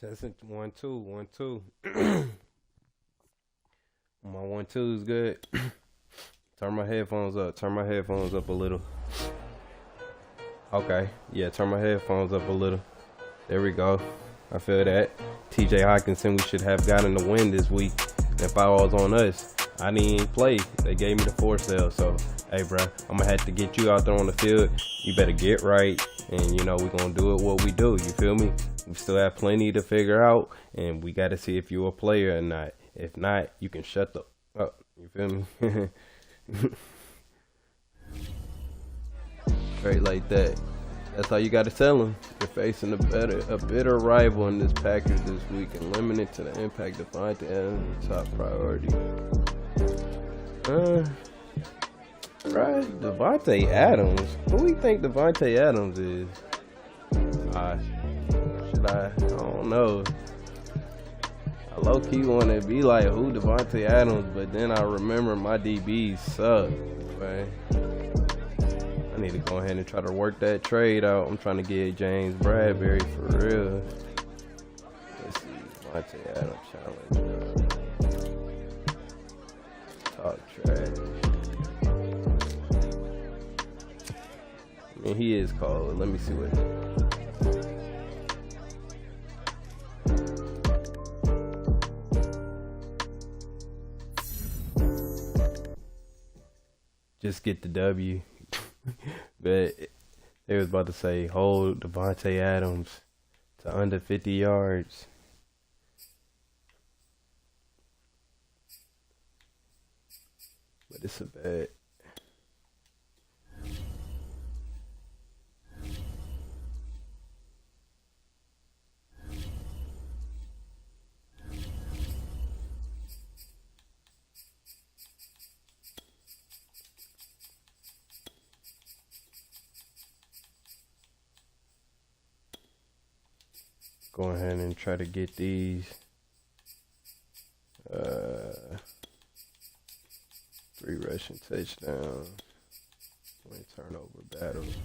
Testing 1 2 1 2. My 1 2 is good. Turn my headphones up. Turn my headphones up a little. Okay. Yeah, turn my headphones up a little. There we go. I feel that. TJ Hawkinson, we should have gotten the win this week. If I was on us, I didn't even play. They gave me the force sale. So, hey, bro, I'm going to have to get you out there on the field. You better get right. And, we're going to do it what we do. You feel me? We still have plenty to figure out. And we got to see if you're a player or not. If not, you can shut the up. You feel me? Straight like that. That's how you got to tell them. You're facing a bitter rival in this package this week and limited to the impact Devontae Adams top priority. Right, Devontae Adams. Who do you think Devontae Adams is? I don't know. I low key want to be like who Devontae Adams, but then I remember my DBs suck. Man. I need to go ahead and try to work that trade out. I'm trying to get James Bradbury for real. Let's see, Devontae Adams challenge. Talk trash. I mean, he is cold. Let me see what. Just get the W. But they was about to say hold Devontae Adams to under 50 yards. But it's a bet. Go ahead and try to get these 3 rushing touchdowns, 20 turnover battles.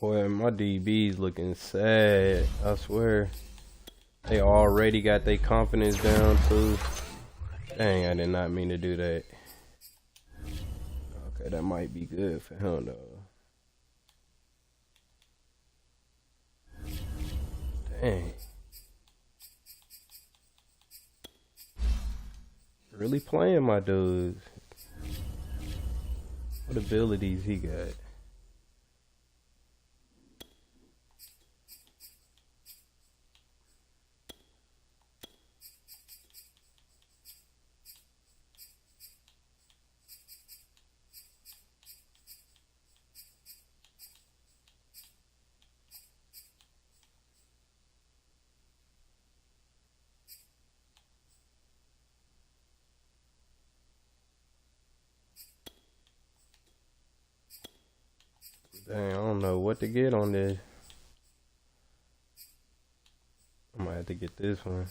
Boy, my DB's looking sad. I swear. They already got their confidence down too. Dang, I did not mean to do that. Okay, that might be good for him though. Dang. Really playing my dudes. What abilities he got? Dang, I don't know what to get on this. I might have to get this one.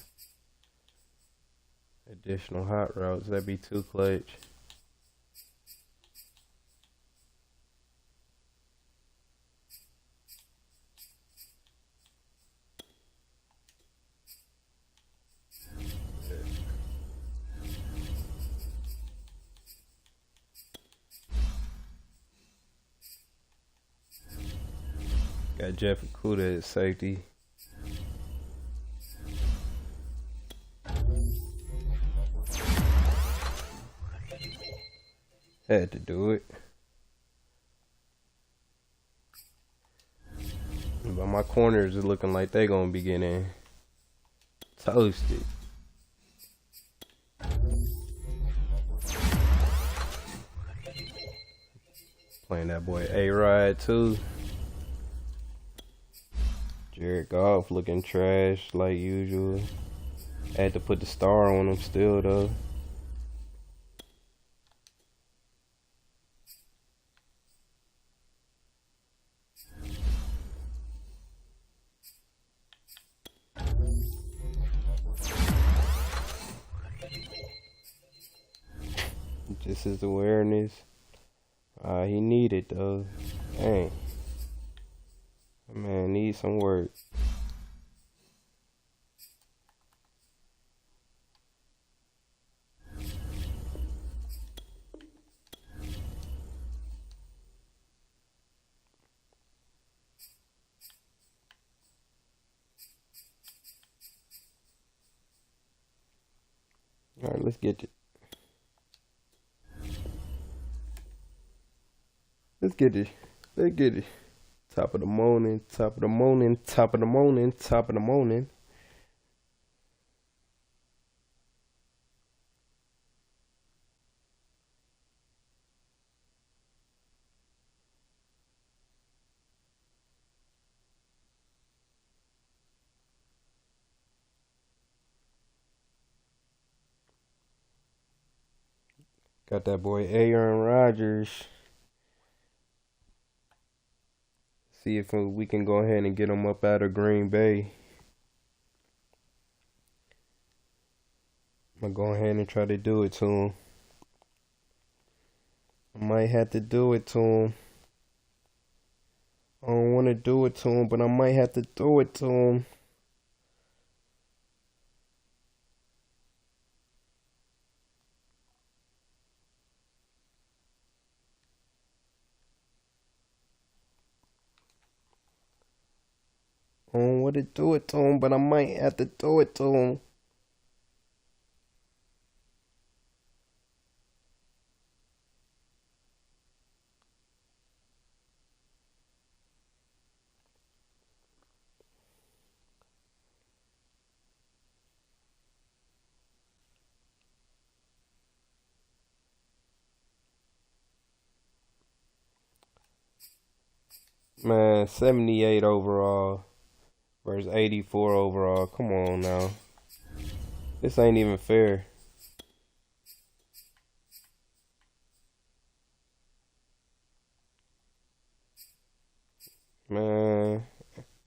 Additional hot routes. That'd be too clutch. Got Jeff Okudah at safety. Had to do it. But my corners are looking like they gonna be getting Toasted. Playing that boy A-Rod too. Goff looking trash like usual. Had to put the star on him still though. Just his awareness. He needed though. Dang. Man, needs some work. All right, let's get it. Let's get it. Let's get it. Top of the morning, top of the morning, top of the morning, top of the morning. Got that boy Aaron Rodgers. See if we can go ahead and get him up out of Green Bay. I'm gonna go ahead and try to do it to him. I might have to do it to him. I don't want to do it to him, but I might have to do it to him. I don't want to do it to him, but I might have to do it to him. Man, 78 overall versus 84 overall. Come on now. This ain't even fair. Man,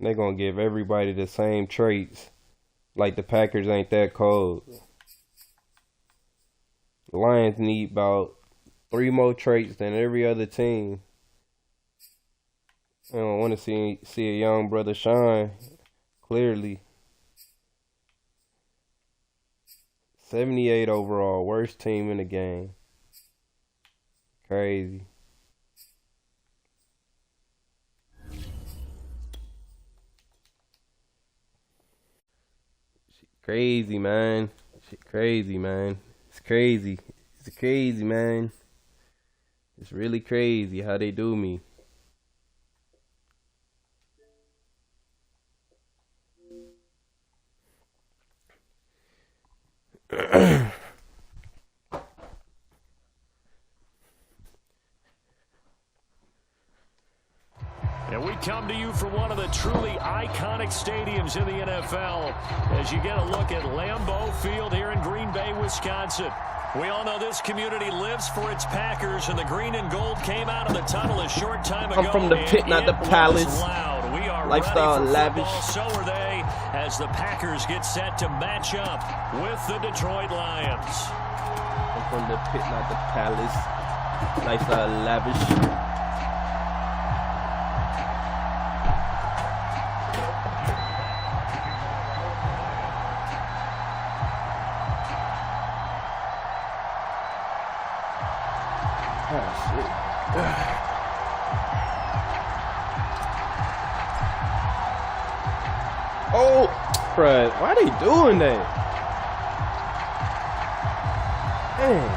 they gonna give everybody the same traits. Like the Packers ain't that cold. The Lions need about 3 more traits than every other team. I don't want to see a young brother shine. Clearly. 78 overall, worst team in the game. Crazy. Crazy, man. Shit crazy, man. It's crazy. It's crazy, man. It's really crazy how they do me. And we come to you from one of the truly iconic stadiums in the NFL as you get a look at Lambeau Field here in Green Bay, Wisconsin. We all know this community lives for its Packers, and the green and gold came out of the tunnel a short time ago. I'm from the pit, not the palace. Loud. We are Lifestyle ready for lavish. football, so are they, as the Packers get set to match up with the Detroit Lions. I'm from the pit, not the palace. Lifestyle lavish. Oh, crud. Why are they doing that? Man.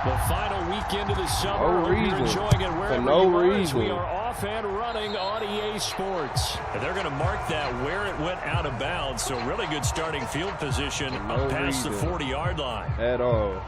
The final weekend of the summer. No reason. You're enjoying it wherever For no you are, as reason. we are off and running on EA Sports. And they're going to mark that where it went out of bounds. So really good starting field position up past the 40-yard line. At all.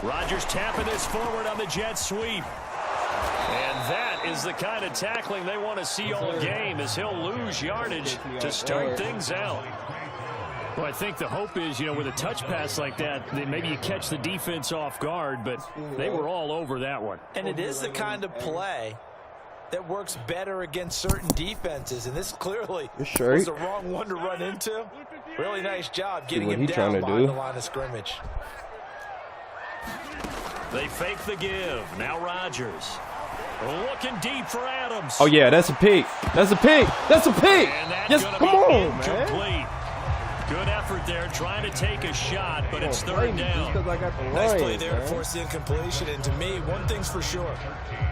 Rodgers tapping this forward on the jet sweep. And that is the kind of tackling they want to see all game, as he'll lose yardage to start things out. Well, I think the hope is, you know, with a touch pass like that, then maybe you catch the defense off guard, but they were all over that one. And it is the kind of play that works better against certain defenses, and this clearly was the wrong one to run into. Really nice job getting him down behind the line of scrimmage. They fake the give. Now Rodgers. Looking deep for Adams. Oh, yeah, that's a pick. That's a pick. That's a pick. Yes, come on, man. Good effort there, trying to take a shot, but it's third down. Nice play there to force the incompletion, and to me, one thing's for sure.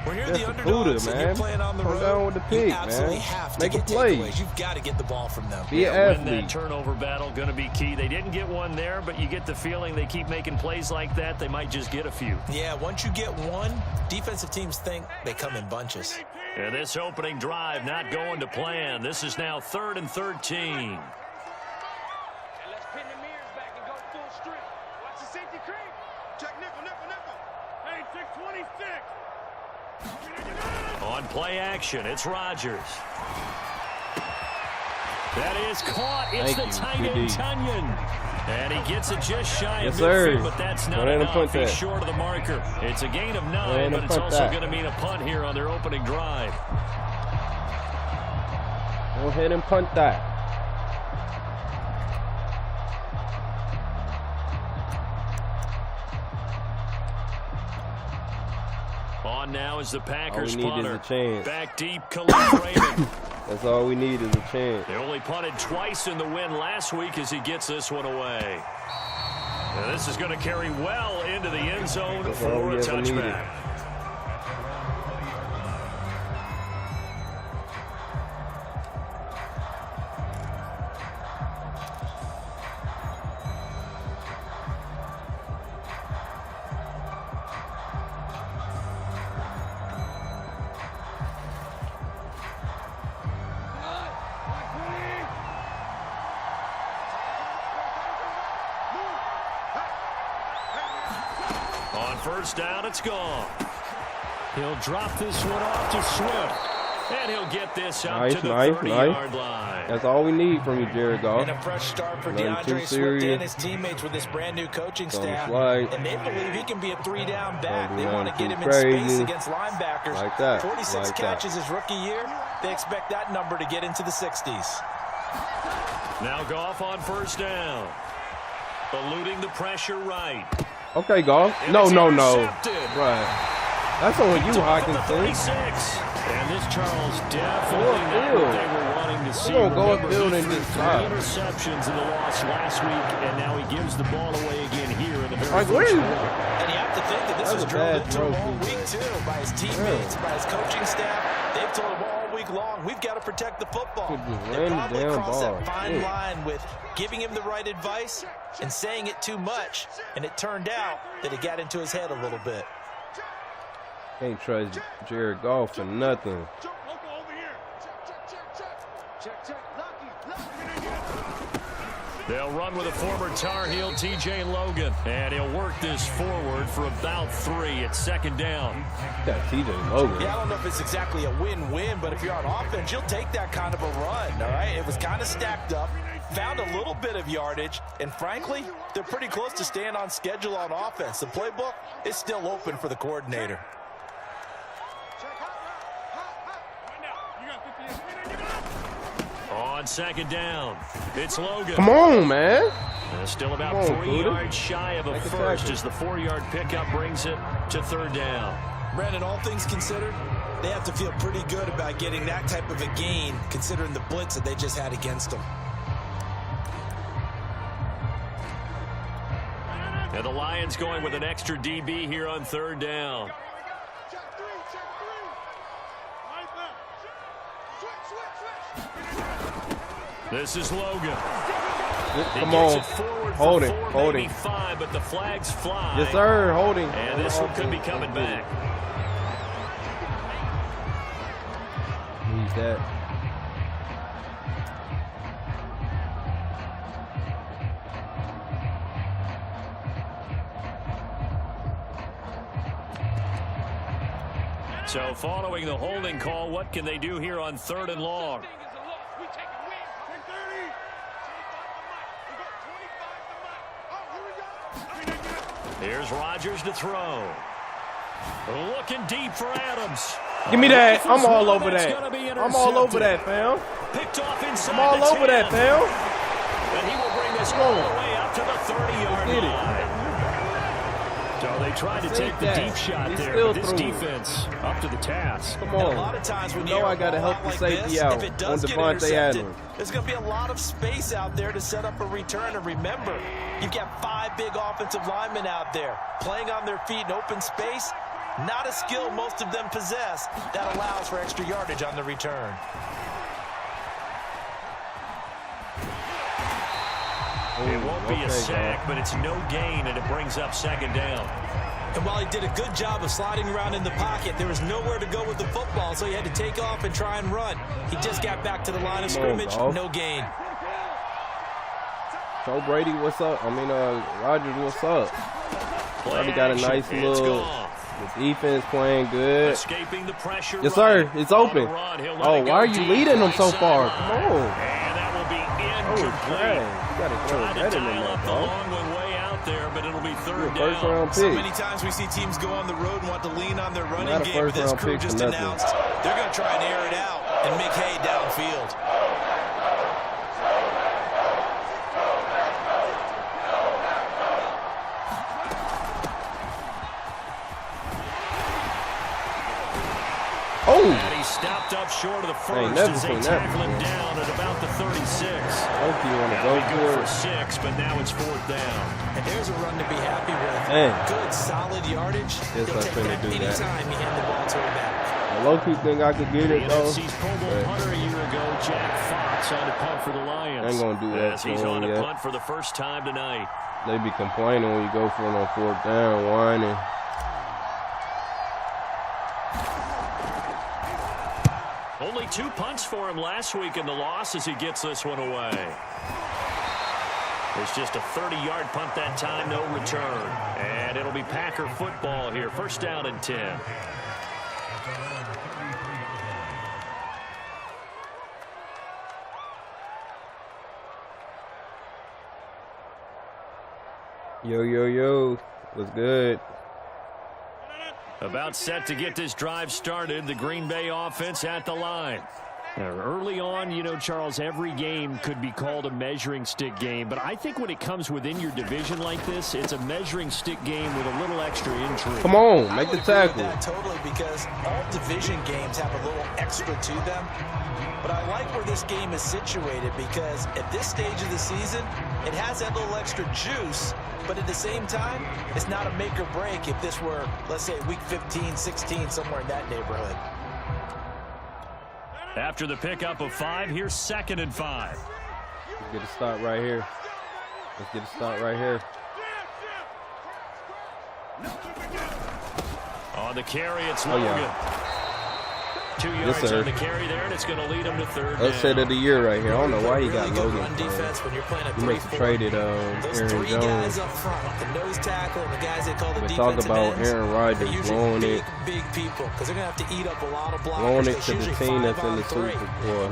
When you're the underdogs and you're playing on the road, you absolutely have to get takeaways. You've got to get the ball from them. Be an athlete. Win that turnover battle, going to be key. They didn't get one there, but you get the feeling they keep making plays like that, they might just get a few. Yeah, once you get one, defensive teams think they come in bunches. And this opening drive not going to plan. This is now 3rd and 13. On play action, it's Rodgers. That is caught. It's the tight end, Tunyon. And he gets it just shy of midfield, but that's not enough. He's short of the marker. It's a gain of 9, but it's also going to mean a punt here on their opening drive. Go ahead and punt that. On now is the Packers punter. Back deep, Khalil Raymond. That's all we need is a chance. They only punted twice in the win last week as he gets this one away. And this is going to carry well into the end zone for a touchback. First down, it's gone. He'll drop this one off to Swift. And he'll get this out to the 30-yard line. That's all we need from you, Jared Goff. And a fresh start for DeAndre Swift and his teammates with this brand new coaching staff. And they believe he can be a 3-down back. They want to get him in space against linebackers. Like that. 46 catches his rookie year. They expect that number to get into the 60s. Now Goff on first down. Eluding the pressure right. Okay, Goff. No. Right. That's on you, Hawkinson. And this Charles definitely not what they were wanting to see. Go upfield and just three interceptions in the loss last week, and now he gives the ball away again here in the very first quarter. And you have to think that this was drilled into him all week, too, by his teammates, by his coaching staff. They've told him all week long. We've got to protect the football. They probably crossed that fine line with giving him the right advice and saying it too much, and it turned out that it got into his head a little bit. Can't trust Jared Goff for nothing. They'll run with a former Tar Heel, TJ Logan, and he'll work this forward for about 3 at second down. Got TJ Logan. Yeah, I don't know if it's exactly a win-win, but if you're on offense, you'll take that kind of a run, all right? It was kind of stacked up, found a little bit of yardage, and frankly, they're pretty close to staying on schedule on offense. The playbook is still open for the coordinator. On second down, it's Logan. Come on, man. Still about 3 yards shy of a first as the 4-yard pickup brings it to third down. Brandon, all things considered, they have to feel pretty good about getting that type of a gain considering the blitz that they just had against them. And the Lions going with an extra DB here on third down. This is Logan. Come on. Holding. 5, but the flags fly. Yes, sir. Holding. And this one could be coming back. Need that. So following the holding call, what can they do here on third and long? Here's Rodgers to throw. Looking deep for Adams. Give me that. I'm all over that. I'm all over that, fam. Picked off inside. I'm all over that, fam. And he will bring this all the way up to the 30-yard line. So they tried to take the deep shot there, but this defense up to the task. Come on. A lot of times when you know I got to help the safety out on Devontae Adams. There's going to be a lot of space out there to set up a return. And remember, you've got 5 big offensive linemen out there playing on their feet in open space. Not a skill most of them possess that allows for extra yardage on the return. It won't be a sack, but it's no gain, and it brings up second down. And while he did a good job of sliding around in the pocket, there was nowhere to go with the football, so he had to take off and try and run. He just got back to the line of scrimmage, no gain. So Brady, what's up? Rodgers, what's up? Already got a nice little defense playing good. Escaping the pressure. Yes, sir. It's open. Oh, why are you leading them so far? Come on. And that will be incomplete. You gotta throw it better than that, the long one way out there, but it'll be third down. First-round pick. So many times we see teams go on the road and want to lean on their running game, but this crew just announced they're going to try and air it out and make hay downfield. Oh! And he stopped up short of the first as they tackle him down at about the 36. Hope you want to go for 6, but now it's fourth down. And there's a run to be happy with. Good, solid yardage. Yes, I'm going to do that. Anytime you hand the ball to him back. I low-key think I could get it, though. NFC's Pro Bowl punter a year ago, Jack Fox, on a punt for the Lions. I ain't going to do that. As he's on a punt for the first time tonight. They be complaining when you go for them on fourth down, whining. Only 2 punts for him last week in the loss as he gets this one away. It's just a 30-yard punt that time, no return. And it'll be Packer football here. First down and 10. Yo. What's good? About set to get this drive started, the Green Bay offense at the line. Early on, Charles, every game could be called a measuring stick game, but I think when it comes within your division like this, it's a measuring stick game with a little extra intrigue. Come on, make the tackle. Totally, because all division games have a little extra to them. But I like where this game is situated because at this stage of the season, it has that little extra juice, but at the same time, it's not a make or break if this were, let's say, week 15, 16, somewhere in that neighborhood. After the pickup of 5, here's 2nd and 5. Let's get a stop right here. Let's get a stop right here. On the carry, it's Logan. Yeah. 2 yards on the carry there, and it's going to lead him to 3rd down. Upset of the year right here. I don't know why he got Logan. When you're playing a he must have traded Aaron three Jones. Guys up front, the nose tackle and the guys they call the defensive talk about ends, Aaron Rodgers blowing it. Big people, because they're going to have to eat up a lot of blockers. Blowing it to the team that's in the Super Bowl.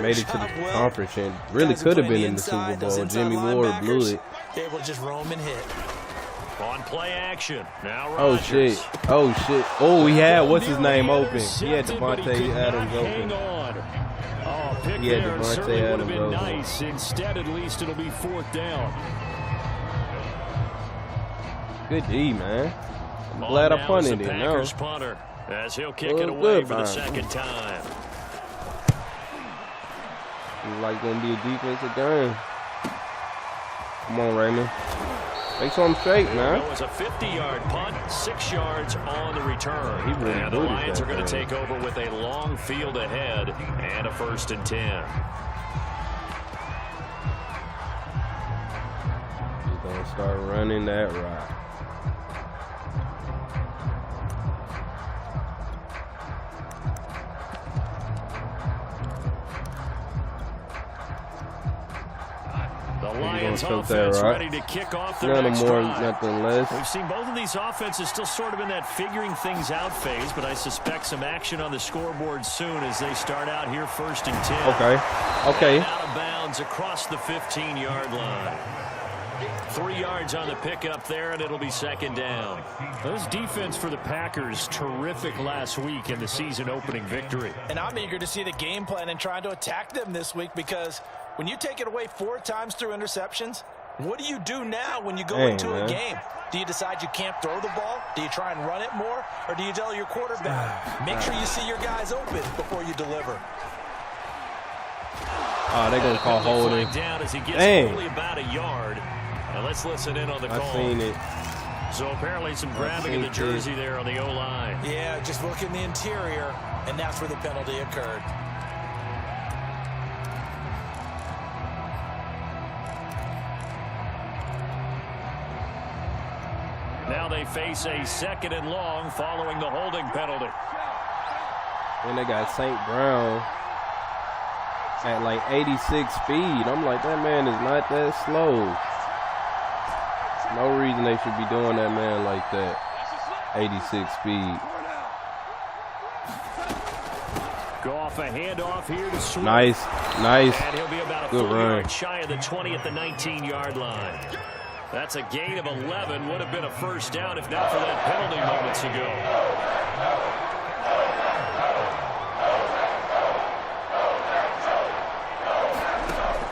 Made it to the conference and really could have been in the Super Bowl. Jimmy Ward blew it. They will just roam and hit. On play action. Now oh, Rodgers. shit. Oh, shit. Oh, he had, what's his name open? He had Devontae Adams open. Oh, pick He had there. Devontae Certainly would have Adams been open. nice. Instead, at least it'll be 4th down. Good D, man. I'm glad I punted it now. Punter, as he'll kick it away for the 2nd time. It's like going to be a defensive game. Come on, Raymond. Make something straight, man. It was a 50-yard punt, 6 yards on the return. He really and the Lions are going to take over with a long field ahead and a 1st and 10. He's going to start running that route. The Lions offense ready to kick off their next more, drive. nothing less. We've seen both of these offenses still sort of in that figuring things out phase, but I suspect some action on the scoreboard soon as they start out here 1st and 10. Okay. And out of bounds across the 15-yard line. 3 yards on the pickup there, and it'll be 2nd down. Those defense for the Packers, terrific last week in the season-opening victory. And I'm eager to see the game plan and trying to attack them this week, because when you take it away 4 times through interceptions, what do you do now when you go into a game? Do you decide you can't throw the ball? Do you try and run it more? Or do you tell your quarterback, make sure you see your guys open before you deliver? Oh, they're going to call holding. Down as he gets only about a yard. Now let's listen in on the call. I seen it. So apparently some grabbing of the jersey there on the O-line. Yeah, just look in the interior, and that's where the penalty occurred. Now they face a 2nd and long following the holding penalty. And they got St. Brown at like 86 speed. I'm like, that man is not that slow. No reason they should be doing that man like that. 86 speed. Goff a handoff here to Swift. Nice. And he'll be about a good 4 run. yards shy of the 20 at the 19-yard line. That's a gain of 11. Would have been a 1st down if not for that penalty moments ago.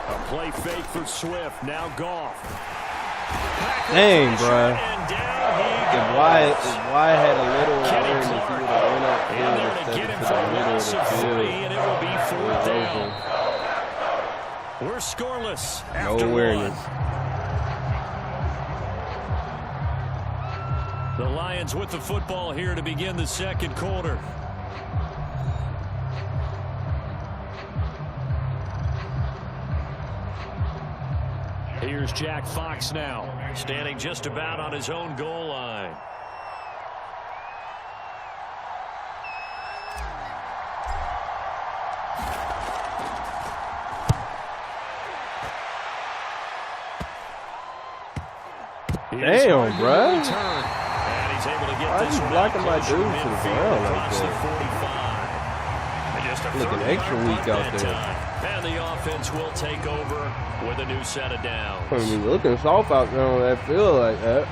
A play fake for Swift. Now Goff. Dang, bro. If Wyatt had a little awareness, he would have went up field instead of to the middle of the field. And it will be 4th down. We're scoreless after No awareness. 1. The Lions with the football here to begin the 2nd quarter. Here's Jack Fox now, standing just about on his own goal line. Damn, bro. And he's able to get Why this is he one blocking my out dude to the midfield ground like across the that? 45. And just a Looking 30-yard extra weak punt out that there. time. And the offense will take over with a new set of downs. I mean, looking soft out there on that field like that.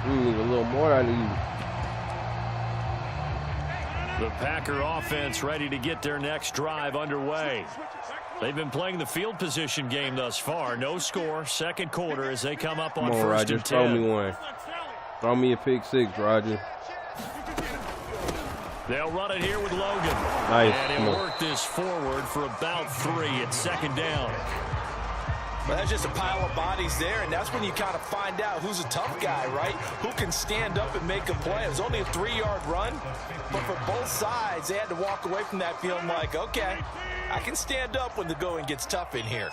We need a little more out of you. The Packer offense ready to get their next drive underway. They've been playing the field position game thus far. No score, 2nd quarter as they come up on Come on, 1st Roger. and 10. Throw me one. Throw me a pick 6, Roger. They'll run it here with Logan. Nice. And he'll work this forward for about 3 at 2nd down. Well, that's just a pile of bodies there, and that's when you kind of find out who's a tough guy, right? Who can stand up and make a play. It was only a 3-yard run, but for both sides, they had to walk away from that feeling like, okay, I can stand up when the going gets tough in here.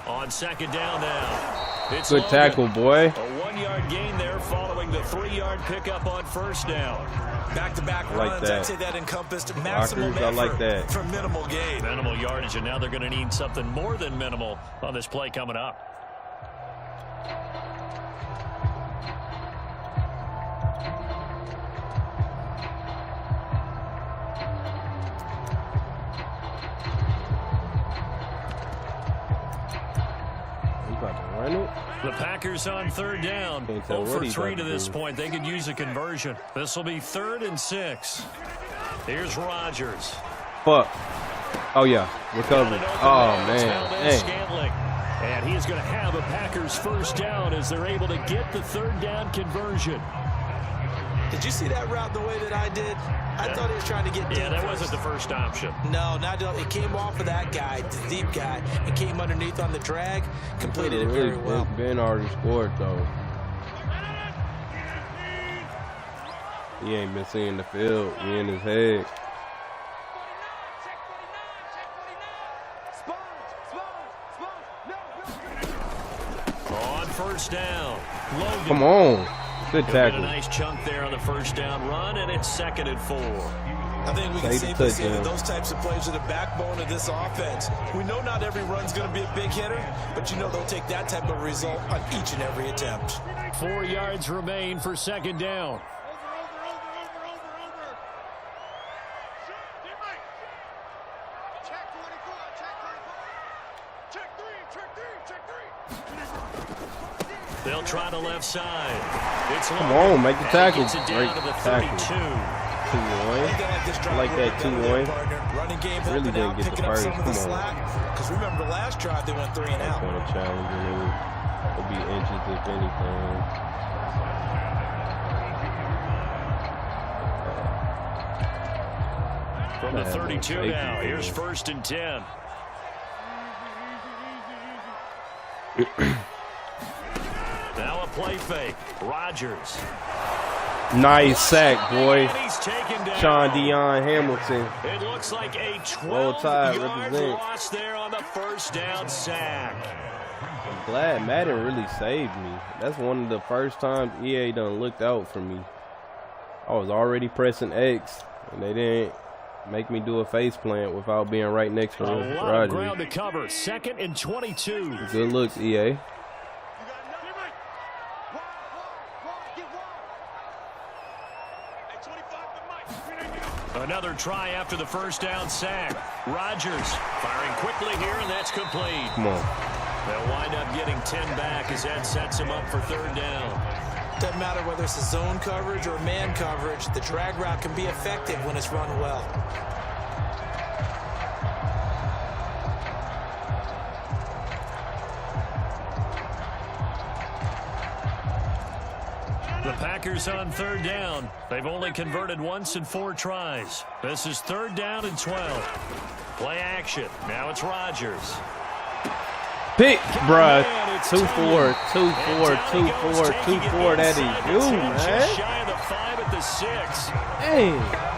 On second down now. It's good tackle, boy. A 1-yard gain there following the 3-yard pickup on first down. Back-to-back runs, I'd say that encompassed maximum effort I like that. for minimal gain. Minimal yardage, and now they're going to need something more than minimal on this play coming up. The Packers on third down. 0 for 3 to this point. They could use a conversion. This will be 3rd and 6. Here's Rodgers. Fuck. Oh, yeah. Recovery. Oh, man. And he's going to have a Packers first down as they're able to get the 3rd down conversion. Did you see that route the way that I did? I thought he was trying to get deep. Yeah, that wasn't the first option. No, it came off of that guy, the deep guy, and came underneath on the drag. Completed it very well. Ben already scored, though. He ain't been seeing the field. He in his head. On first down. Logan. Come on. Good tackle. A nice chunk there on the first down run, and it's 2nd and 4. I think we can safely say that those types of plays are the backbone of this offense. We know not every run's going to be a big hitter, but you know they'll take that type of result on each and every attempt. 4 yards remain for 2nd down. They'll try the left side. Come on, make the tackle. Great tackle. 2-1. I like that 2-1. Really didn't get the first. Come on. Because remember the last drive they went 3 and out. Kind of challenging. It'll be inches if anything. From the 32 now. Here's 1st and 10. Now a play fake. Rodgers. Nice sack, boy. Sean Deion Hamilton. It looks like a 12-yard loss there on the first down sack. I'm glad Madden really saved me. That's one of the first times EA done looked out for me. I was already pressing X, and they didn't make me do a face plant without being right next to Rodgers. A lot of ground to cover. 2nd and 22. Good looks, EA. Another try after the first down sack. Rodgers firing quickly here, and that's complete. Come on. They'll wind up getting 10 back as that sets him up for 3rd down. Doesn't matter whether it's a zone coverage or man coverage, the drag route can be effective when it's run well. The Packers on 3rd down. They've only converted once in 4 tries. This is 3rd down and 12. Play action. Now it's Rodgers. Pick, bruh. 2-4, 2-4, 2-4, 2-4. That is you, man. Just shy of the 5 at the 6. Dang.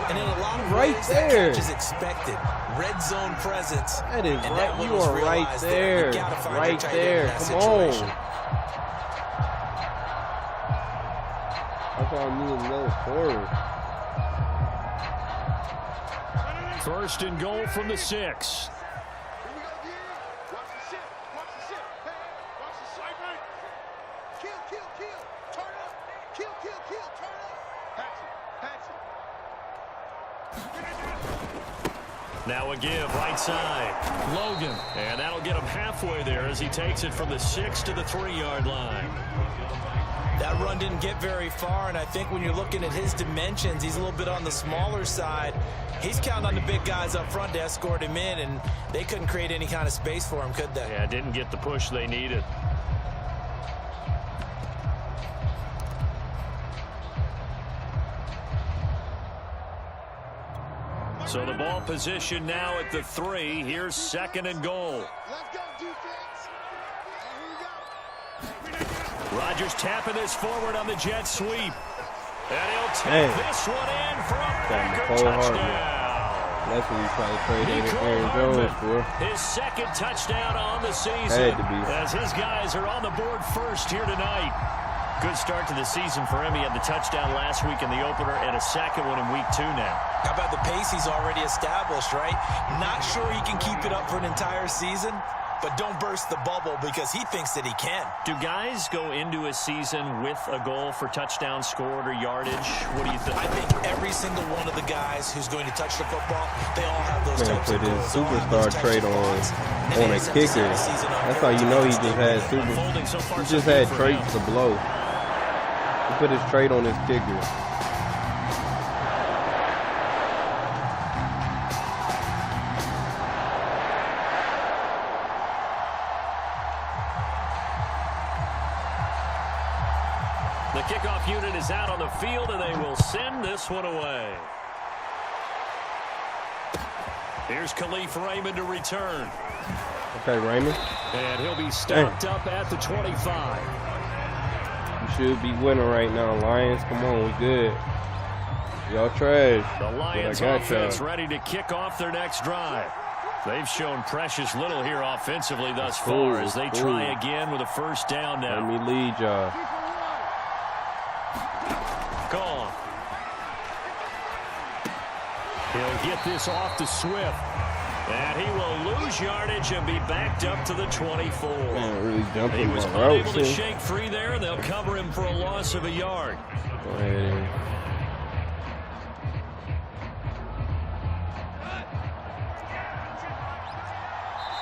And in a lot of right ways, there. that catch is expected. Red zone presence. That is right. You are right there. Right there. Come on. I thought I knew another quarter. 1st and goal from the 6. Now a give, right side. Logan. And that'll get him halfway there as he takes it from the 6 to the 3-yard line. That run didn't get very far, and I think when you're looking at his dimensions, he's a little bit on the smaller side. He's counting on the big guys up front to escort him in, and they couldn't create any kind of space for him, could they? Yeah, didn't get the push they needed. So the ball position now at the 3. Here's 2nd and goal. Rodgers tapping this forward on the jet sweep. And he'll take this one in for a Packer touchdown. That's what we probably traded Aaron Jones for. His 2nd touchdown on the season. Had to be. As his guys are on the board first here tonight. Good start to the season for him. He had the touchdown last week in the opener and a 2nd one in week 2 now. How about the pace he's already established, right? Not sure he can keep it up for an entire season, but don't burst the bubble because he thinks that he can. Do guys go into a season with a goal for touchdown scored or yardage? What do you think? I think every single one of the guys who's going to touch the football, they all have those types of goals. Put his superstar trait on a kicker. That's how you know he just had traits to blow. He put his trait on his kicker. The kickoff unit is out on the field, and they will send this one away. Here's Khalif Raymond to return. Okay, Raymond. And he'll be stopped up at the 25. You should be winning right now, Lions. Come on, we good. Y'all trash. The Lions offense ready to kick off their next drive. They've shown precious little here offensively thus far as they try again with a 1st down now. Let me lead y'all. Goff. He'll get this off to Swift. And he will lose yardage and be backed up to the 24. Man, really jumping he was unable to shake free there. They'll cover him for a loss of a yard. Go ahead.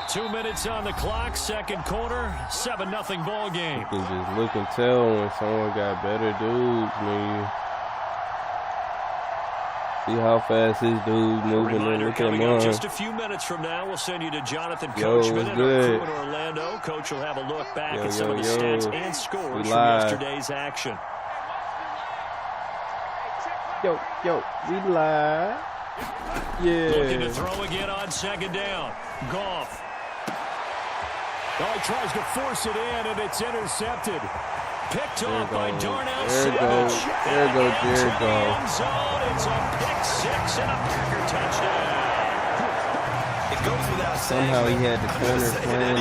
2 minutes on the clock, 2nd quarter, 7-0 ball game. You can just look and tell when someone got better dudes, man. See how fast his dude's moving and look at mine. Just a few minutes from now, we'll send you to Jonathan Coachman and our crew in Orlando. Coach will have a look back at some of the stats and scores from yesterday's action. Yo, we live. Yeah. Looking to throw again on 2nd down. Goff. Oh, he tries to force it in, and it's intercepted. Picked off by Darnell Savage. There goes Jared Goff. It's a pick 6 and a Packer touchdown. It goes without saying. Somehow he had the corner plan.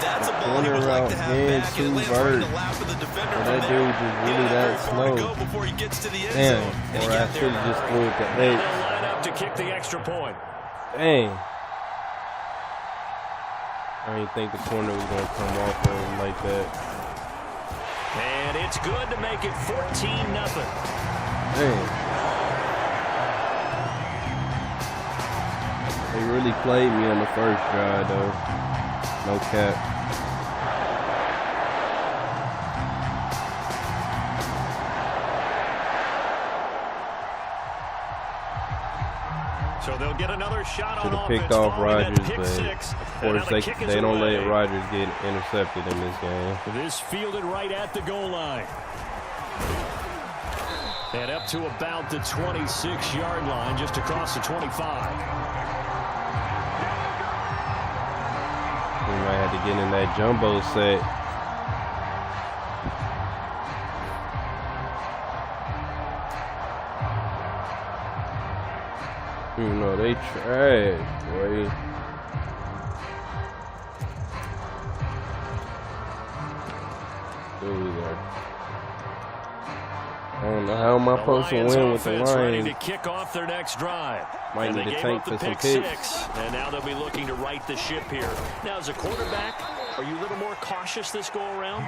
That's a ball corner you would like to have back. It lands right in the lap of the defender. That dude just really that slow. Before he gets to the end Damn, zone. or I should have just threw it to They'll line up to kick the extra point. Dang. I didn't think the corner was going to come off of him like that. And it's good to make it 14-0. Dang. They really played me on the first drive, though. No cap. So they'll get another shot Should on have picked off Rodgers, but of course they don't let Rodgers get intercepted in this game. This fielded right at the goal line. And up to about the 26-yard line, just across the 25. We might have to get in that jumbo set. You know, they trash, boy. I don't know how am I supposed to win with the Lions. Ready to kick off their next drive. Might need to tank for some picks. And now they'll be looking to right the ship here. Now, as a quarterback, are you a little more cautious this go around?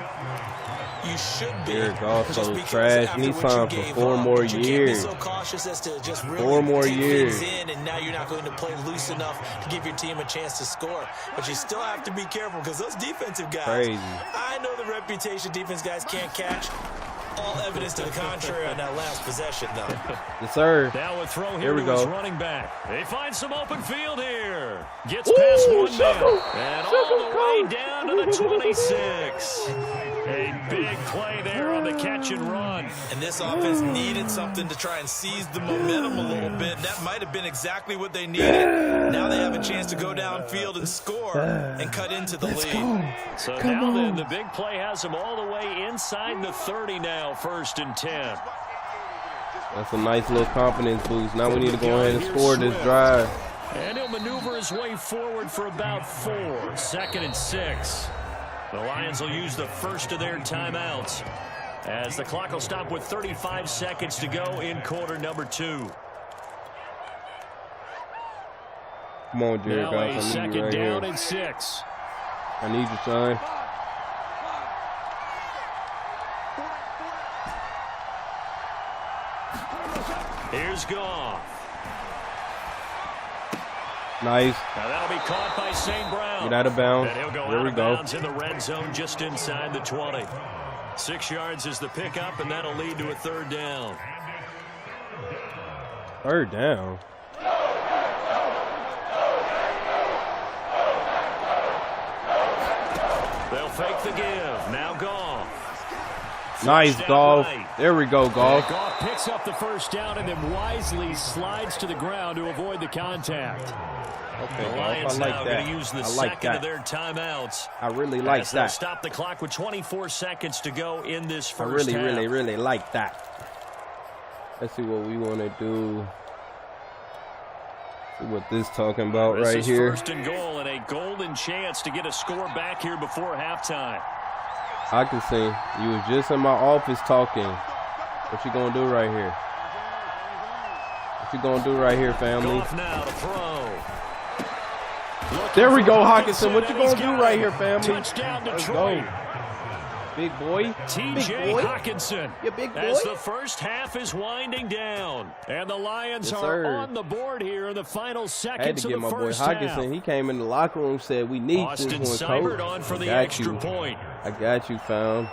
You should be. Jared Goff so trash. He signed for 4 more years. So cautious as to just really 4 more years. In, and now you're not going to play loose enough to give your team a chance to score. But you still have to be careful because those defensive guys. Crazy. I know the reputation defense guys can't catch. all evidence to the contrary on that last possession, though. Yes, sir. Now a throw here here we go. Running back. They find some open field here. Gets past one man. And all the way down to the 26. A big play there on the catch and run. And this offense needed something to try and seize the momentum a little bit. That might have been exactly what they needed. Now they have a chance to go downfield and score and cut into the lead. So now then, the big play has them all the way inside the 30 now, 1st and 10. That's a nice little confidence boost. Now we need to go ahead and score this drive. And he'll maneuver his way forward for about 4. 2nd and 6. The Lions will use the first of their timeouts as the clock will stop with 35 seconds to go in quarter number 2. Come on, Jared. Now a second down and 6. I need you, son. Here's Goff. Nice. Now that'll be caught by St. Brown. Get out of bounds. And he'll go There out we of go. bounds in the red zone just inside the 20. 6 yards is the pickup, and that'll lead to a 3rd down. 3rd down. They'll fake the give. Now Goff. Nice, Goff. There we go, Goff. Goff picks up the 1st down and then wisely slides to the ground to avoid the contact. Okay, The Lions I now like going to that. use the I like second of that. their timeouts. I really like As they'll that. stop the clock with 24 seconds to go in this I first half. really like that. Let's see what we want to do. See what this talking about This right is here. 1st and goal and a golden chance to get a score back here before halftime. I can see. You was just in my office talking. What you gonna do right here? What you gonna do right here, family? Goff now to throw. There we go, Hawkinson. What you gonna do right here, family? Touchdown Let's Detroit. go. Big boy. T.J. Big boy. Hawkinson. You big boy. As the first half is winding down. And the Lions Yes, are sir. on the board here in the final I had to seconds of get the my boy first half. Hawkinson. He came in the locker room, said we need Austin this one, Seibert coach. on for I the got extra you. point. I got you, fam.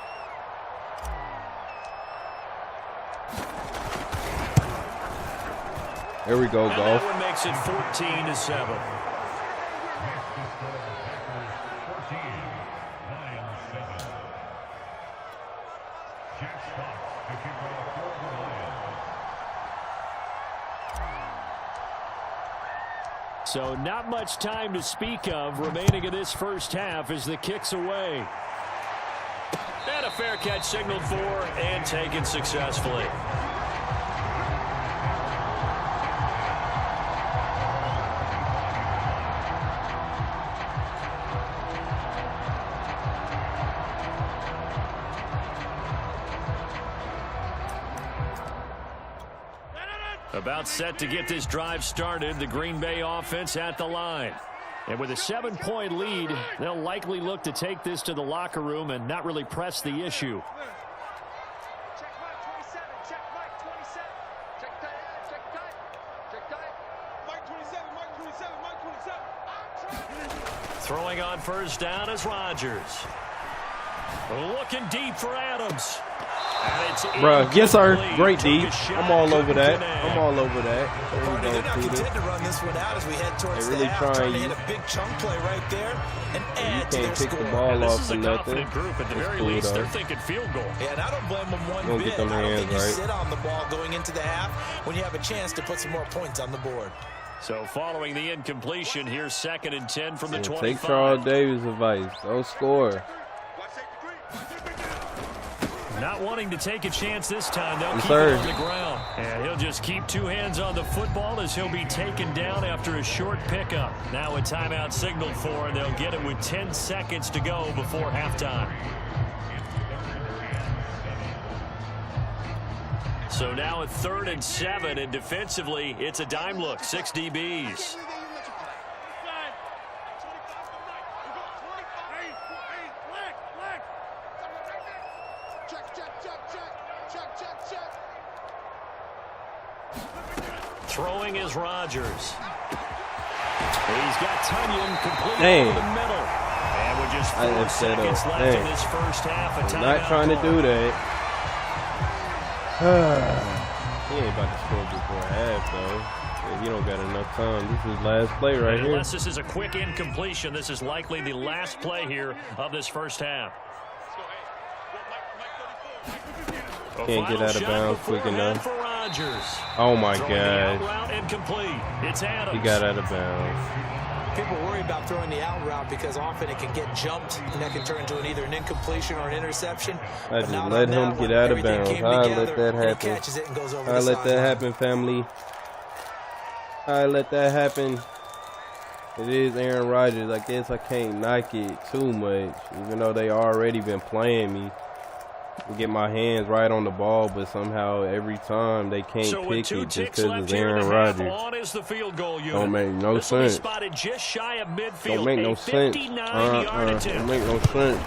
There we go, And Goff. that one makes it 14-7. So not much time to speak of remaining in this first half as the kick's away. And a fair catch signaled for and taken successfully. About set to get this drive started, the Green Bay offense at the line. And with a 7-point lead, they'll likely look to take this to the locker room and not really press the issue. Check Mike 27, check Mike 27. Check tight, check tight, check tight. Mike 27, Mike 27, Mike 27. Throwing on 1st down is Rodgers. Looking deep for Adams. And it's Bruh, yes, sir. incomplete. Great Took D. a shot, I'm all over couldn't that. connect. I'm all over that. There we They're go, not Peter. content to run this one out as we head towards They really the half, trying to trying hit a big chunk play right there and You add to their can't pick score. the ball This off is for a nothing. confident group. At the That's very cool, least, though. they're thinking field goal. Yeah, and I don't blame them one Gonna bit. get them I don't hands think you right. sit on the ball going into the half when you have a chance to put some more points on the board. So following the incompletion, here's 2nd and 10 from the Yeah, 25. take Charles Davis' advice. Don't score. Not wanting to take a chance this time, they'll Yes, keep sir. it on the ground. And he'll just keep 2 hands on the football as he'll be taken down after a short pickup. Now a timeout signaled for, and they'll get it with 10 seconds to go before halftime. So now at 3rd and 7, and defensively, it's a dime look, 6 DBs. Throwing is Rodgers. He's got Tunyon completely Dang. over the middle. And with just I 4 didn't set seconds up. left in Dang. this first half, a I'm timeout not trying to call. do that. He ain't about to score before half, though. Yeah, he don't got enough time. This is last play right here. Unless this is a quick incompletion, this is likely the last play here of this first half. Can't get out of bounds quick enough. Oh my God. He got out of bounds. People worry about throwing the out route because often it can get jumped and that can turn into either an incompletion or an interception. I just let him get out of bounds. I let that happen. I let that happen, family. I let that happen. It is Aaron Rodgers. I guess I can't knock it too much, even though they already been playing me. Get my hands right on the ball, but somehow every time they can't pick it just because it's Aaron Rodgers. Don't make no sense. Don't make no sense. Don't make no sense.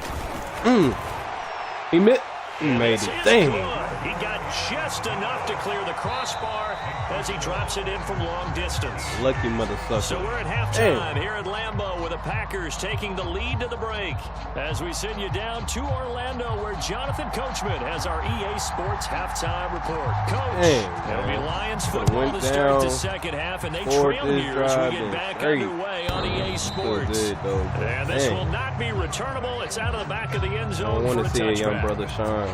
He made it. Dang. He got just enough to clear the crossbar as he drops it in from long distance. Lucky mother sucker. So we're at halftime here at Lambeau with the Packers taking the lead to the break. As we send you down to Orlando where Jonathan Coachman has our EA Sports halftime report. Coach, it'll be Lions football to start the second half, and they trail here as we get back underway on EA Sports. And this will not be returnable. It's out of the back of the end zone. I want to see a young touchback. brother shine.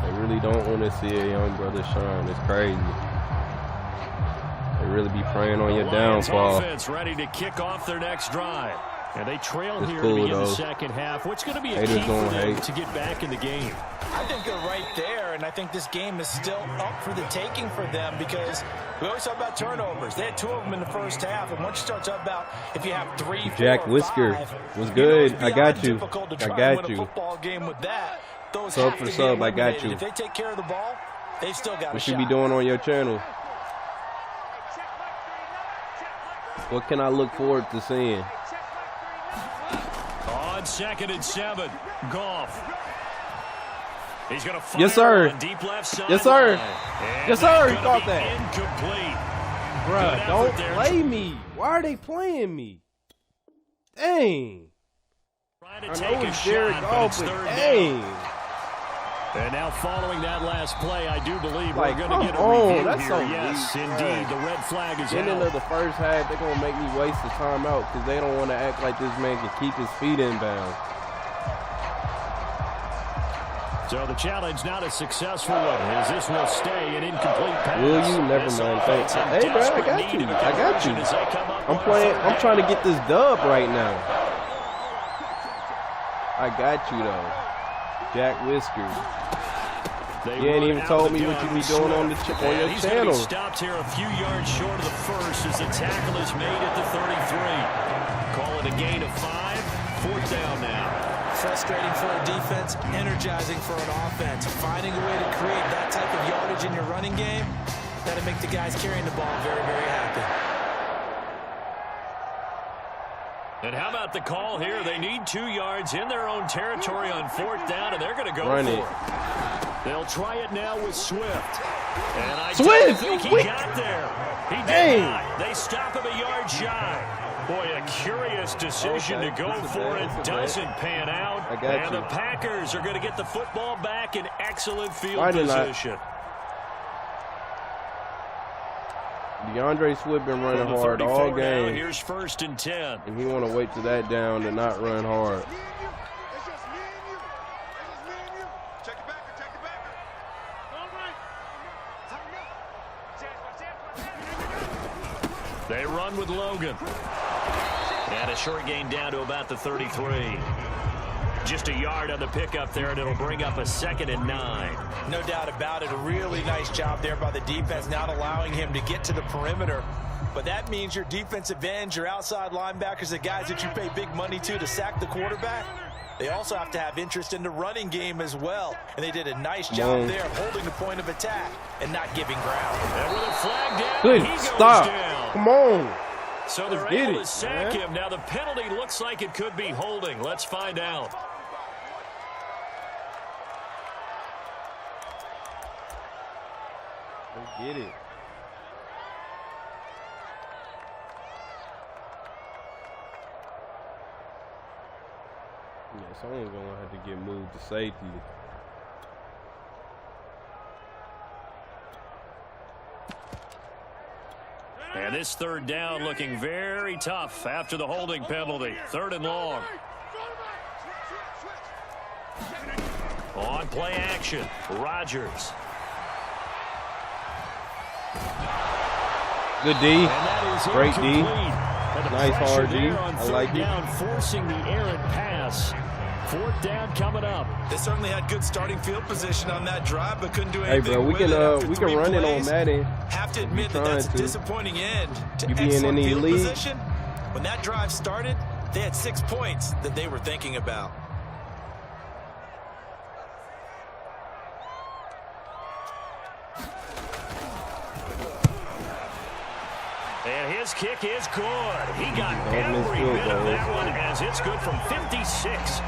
I really don't want to see a young brother shine. It's crazy. They really be preying on your downfall. Offense ready to kick off their next drive. And they trail here to begin the second half. What's going to be a key for them to get back in the game? I think they're right there, and I think this game is still up for the taking for them because we always talk about turnovers. They had 2 of them in the first half, and once you start talking about if you have 3, 4, Jack Whisker 5, was good. I got you. I got you. Football game with that. Those sub for sub, I got you. If they take care of the ball, they've still got what you be doing on your channel? What can I look forward to seeing? On 2nd and 7, Goff. He's going to fire yes, sir. On deep left side. Yes, sir. And yes, sir. He caught that. Incomplete. Bruh, don't play me. Why are they playing me? Dang. I know it's Jared Goff, but dang. And now following that last play, I do believe we're going to get a review that's here. So yes, weak, indeed. The red flag is Ending out. of the first half, they're going to make me waste the timeout because they don't want to act like this man can keep his feet in bounds. So the challenge not a successful one as this will stay an incomplete pass. Will you? Never mind. Thanks. Hey, bro, I got you. I got you. I'm trying to get this dub right now. I got you, though. Jack Whiskers. You ain't even told me what you be doing on your channel. He's stopped here a few yards short of the first as the tackle is made at the 33. Call it a gain of 5. 4th down now. Frustrating for a defense, energizing for an offense. Finding a way to create that type of yardage in your running game, that'll make the guys carrying the ball very, very happy. And how about the call here? They need 2 yards in their own territory on 4th down, and they're going to go for it. They'll try it now with Swift. And I don't think he got there. He did not. They stop him a yard shy. Boy, a curious decision to go for it. Doesn't pan out. And the Packers are going to get the football back in excellent field position. DeAndre Swift been running hard all game. Here's 1st and 10. And he want to wait to that down to not run hard. They run with Logan. And a short gain down to about the 33. Just a yard on the pickup there, and it'll bring up a 2nd and 9. No doubt about it. A really nice job there by the defense, not allowing him to get to the perimeter. But that means your defensive ends, your outside linebackers, the guys that you pay big money to sack the quarterback, they also have to have interest in the running game as well. And they did a nice job there of holding the point of attack and not giving ground. And with a flag down, good. He goes Stop. Down. Come on. So they're able to sack him. Now the penalty looks like it could be holding. Let's find out. Get it. Yeah, someone's gonna have to get moved to safety. And this third down looking very tough after the holding penalty. 3rd and long. On play action, Rodgers. Good D. Great D. Nice Nice hard D. I like it. Forcing the errant pass. 4th down coming up. They certainly had good starting field position on that drive, but couldn't do anything. Hey, bro, we can run it on Madden. Have to admit that's a disappointing end to You be in excellent any field league? position. When that drive started, they had 6 points that they were thinking about. And his kick is good. He got every bit of that one as it's good from 56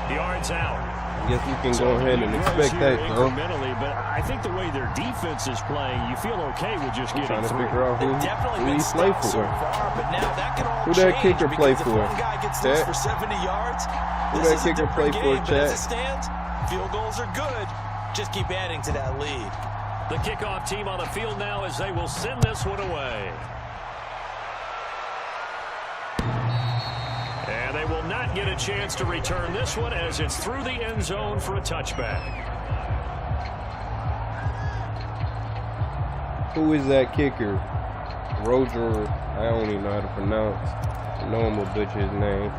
yards out. I guess you can go ahead and expect that, bro. Incrementally, but I think the way their defense is playing, you feel okay with just getting Trying to through. figure out who he play for. Who that kicker play for? One guy gets Chat? this for 70 yards. Who This that is a kicker different play for, game, but as chat? it stands, field goals are good. Just keep adding to that lead. The kickoff team on the field now as they will send this one away. And they will not get a chance to return this one as it's through the end zone for a touchback. Who is that kicker? Roger, I don't even know how to pronounce. I know I'm gonna butcher his name.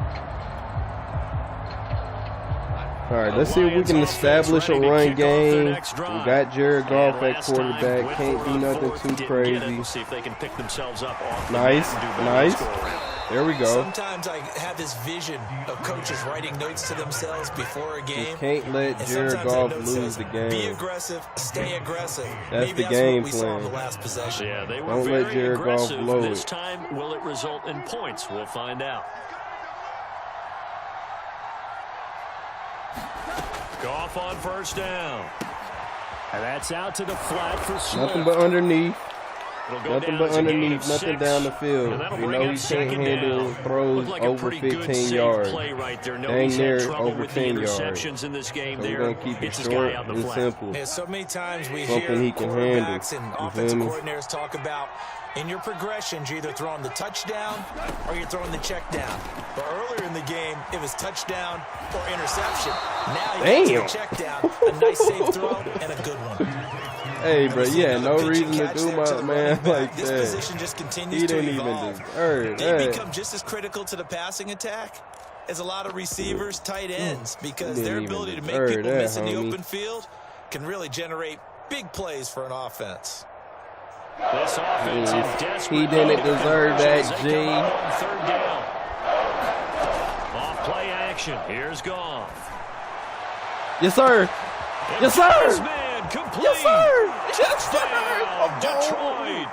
All right, let's see if we can establish a run game. We got Jared Goff at quarterback. Can't be nothing too crazy. See if they can pick themselves up off the Nice, mat and do nice. better. There we go. Sometimes I have this vision of coaches writing notes to themselves before a game. You can't let And Jared sometimes that Goff note lose says, the Be game. aggressive, stay aggressive. That's Maybe the game what we saw in the plan. last possession. Yeah, they were Don't very let Jared Goff aggressive. blow This it. time, will it result in points? We'll find out. Goff on 1st down. And that's out to the flat for Smith. Nothing but underneath. It'll go Nothing down but as a gain underneath. of Nothing 6. down the field. And that'll We bring know up he can't 2nd handle down. throws Looked like a over pretty good 15 safe yards. play right there. No, Dang he's near had trouble over with the 10 yards. interceptions in this game So we're there. going to keep it Gets his guy short out in and the flat. simple. Yeah, so many times we Something hear he can handle. quarterbacks and You offensive feel me? coordinators talk about in your progressions, you're either throwing the touchdown or you're throwing the check down. But earlier in the game, it was touchdown or interception. Now you get the check down, a nice safe throw, and a good one. Hey, bro, yeah, no reason to do my man like This that. position just continues He to didn't even evolve. deserve They that. become just as critical to the passing attack as a lot of receivers, tight ends, because He their didn't even ability to make deserve people that, miss in the homie. open field can really generate big plays for an offense. This offense in desperate He didn't need of deserve that, conversions. G. They come up on 3rd down. Off play action. Here's Goff. Yes, sir. Yes, sir. Man, complete. Yes, sir. Yes, Touchdown, Detroit.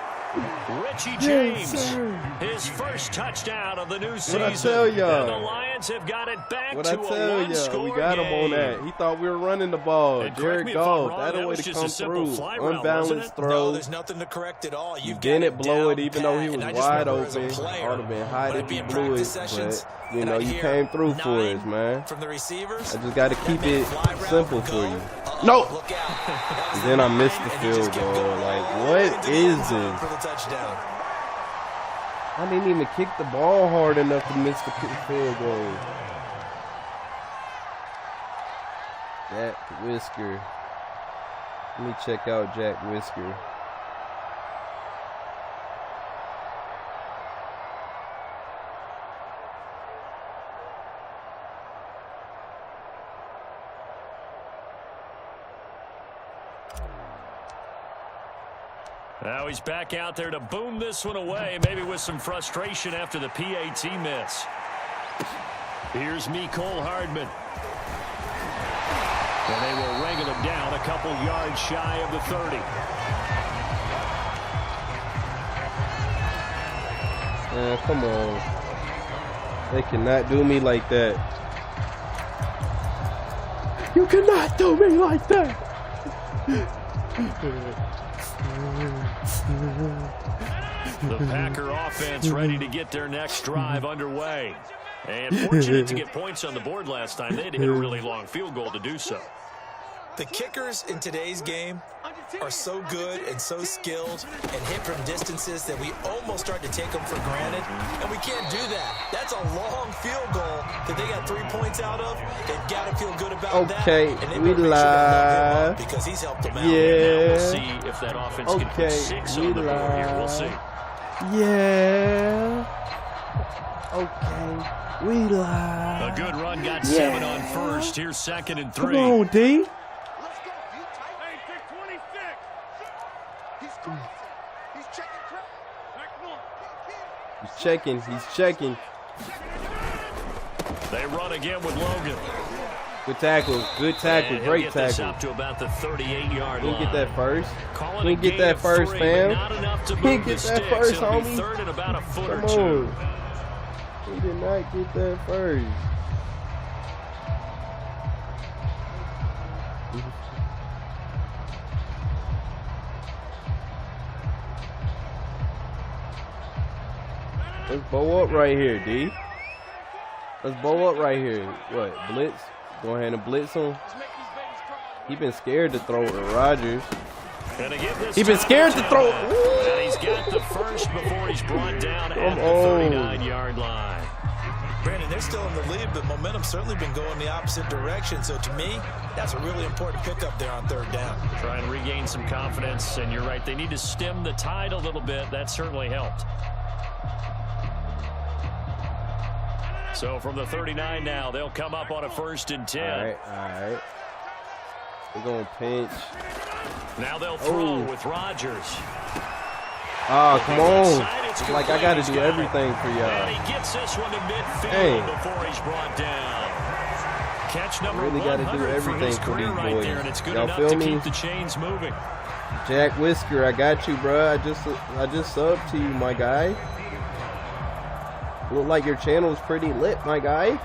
Richie James, Yes, sir. his first touchdown of the new season. What'd I tell y'all? And the Lions have got it back What to I a tell one-score ya, we got him on game. that. He thought we were running the ball. And correct Jared me if I'm Goff, wrong, that that a way was to just a come simple through. fly route, Unbalanced wasn't it? No, throw. there's nothing to correct at all. You've got Didn't blow it, even though he pat, was and I just wide remember as a open. player, I would have been hot when if I'd be he in blew practice it. sessions, But, you and know, I'd you hear came through for 9 us, man. from the receivers. I just got to keep That it fly route simple would for go. you. Uh-oh, No. Look out. That was Then the I missed the line, and he just field kept goal. going Like, all what the way to the is end zone this? for the touchdown. I didn't even kick the ball hard enough to miss the field goal. Jack Whisker. Let me check out Jack Whisker. Now he's back out there to boom this one away, maybe with some frustration after the PAT miss. Here's Mecole Hardman. And they will wrangle him down a couple yards shy of the 30. Come on. They cannot do me like that. You cannot do me like that. The Packer offense ready to get their next drive underway. And fortunate to get points on the board last time. They had to hit a really long field goal to do so. The kickers in today's game are so good and so skilled and hit from distances that we almost start to take them for granted, and we can't do that. That's a long field goal that they got 3 points out of. They've got to feel good about that. Okay, we live. Because he's helped them out. Yeah. We'll see if that offense can put 6 on the board here. We'll see. Yeah. Okay, we live. A good run, got 7 on first. Here's 2nd and 3. Come on, D. Let's go. You tight. Hey, 26. He's crazy. He's checking crap. He's checking. He's checking. They run again with Logan. Good tackle. Good tackle. And Great he'll get this tackle. up to about the 38-yard line. We get that first. Calling We a get gain that of first, 3, fam. but not enough to We move get the that sticks. first, It'll be homie. 3rd and about a foot Come or 2. on. We did not get that first. Let's bow up right here, D. Let's bow up right here. What? Blitz? Go ahead and blitz him. He been scared to throw to Rodgers. He been scared to throw. And he's got the first before he's brought down at the 39-yard line. Brandon, they're still in the lead, but momentum's certainly been going the opposite direction. So to me, that's a really important pickup there on 3rd down. Try and regain some confidence, and you're right. They need to stem the tide a little bit. That certainly helped. So from the 39 now, they'll come up on a 1st and 10. All right. We're going to pinch. Now they'll throw with Rodgers. Oh, come on. It's like I got to do everything for y'all. And he gets this one to midfield before he's brought down. Catch number really got to do 100 for his everything for career these right boys. there, and it's good Y'all enough feel to me? keep the chains moving. Jack Whisker, I got you, bro. I just subbed to you, my guy. Look like your channel is pretty lit, my guy.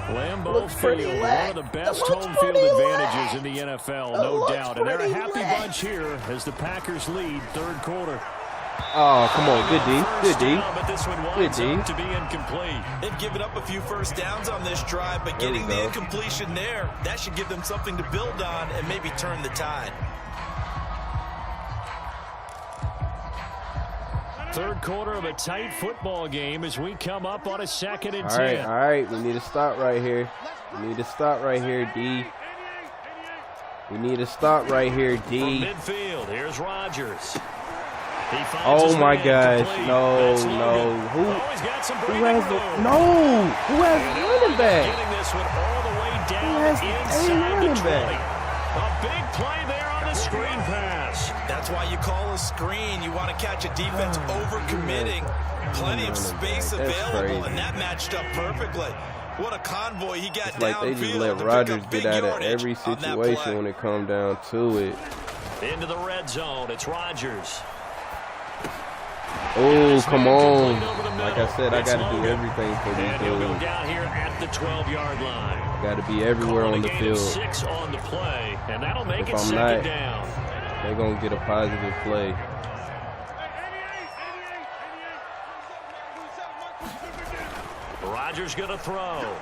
Lambeau Field, one of the best home field advantages in the NFL, no doubt. And they're a happy bunch here as the Packers lead 3rd quarter. Oh, come on. Good D. Good D. But this one winds up to be incomplete. They've given up a few first downs on this drive, but getting the incompletion there, that should give them something to build on and maybe turn the tide. 3rd quarter of a tight football game as we come up on a 2nd and 10. All right. We need to stop right here. We need to stop right here, D. We need to stop right here, D. From midfield, here's Rodgers. Oh my gosh! No. Who has running back? Getting this one all the way Who down has inside the 20. back? A big play there on the screen pass. That's why you call a screen. You want to catch a defense over-committing. Plenty of space available, and that matched up perfectly. What a convoy he got downfield. Like they just let Rodgers get out of every situation when it comes down to it. Into the red zone, it's Rodgers. Oh, come on. Like I said, I got to do everything for these And he'll go dudes. down here at the 12-yard line. Got to be everywhere on the field. 6 on the play, and that'll make If it I'm 2nd not, down. they're going to get a positive play. Rodgers going to throw.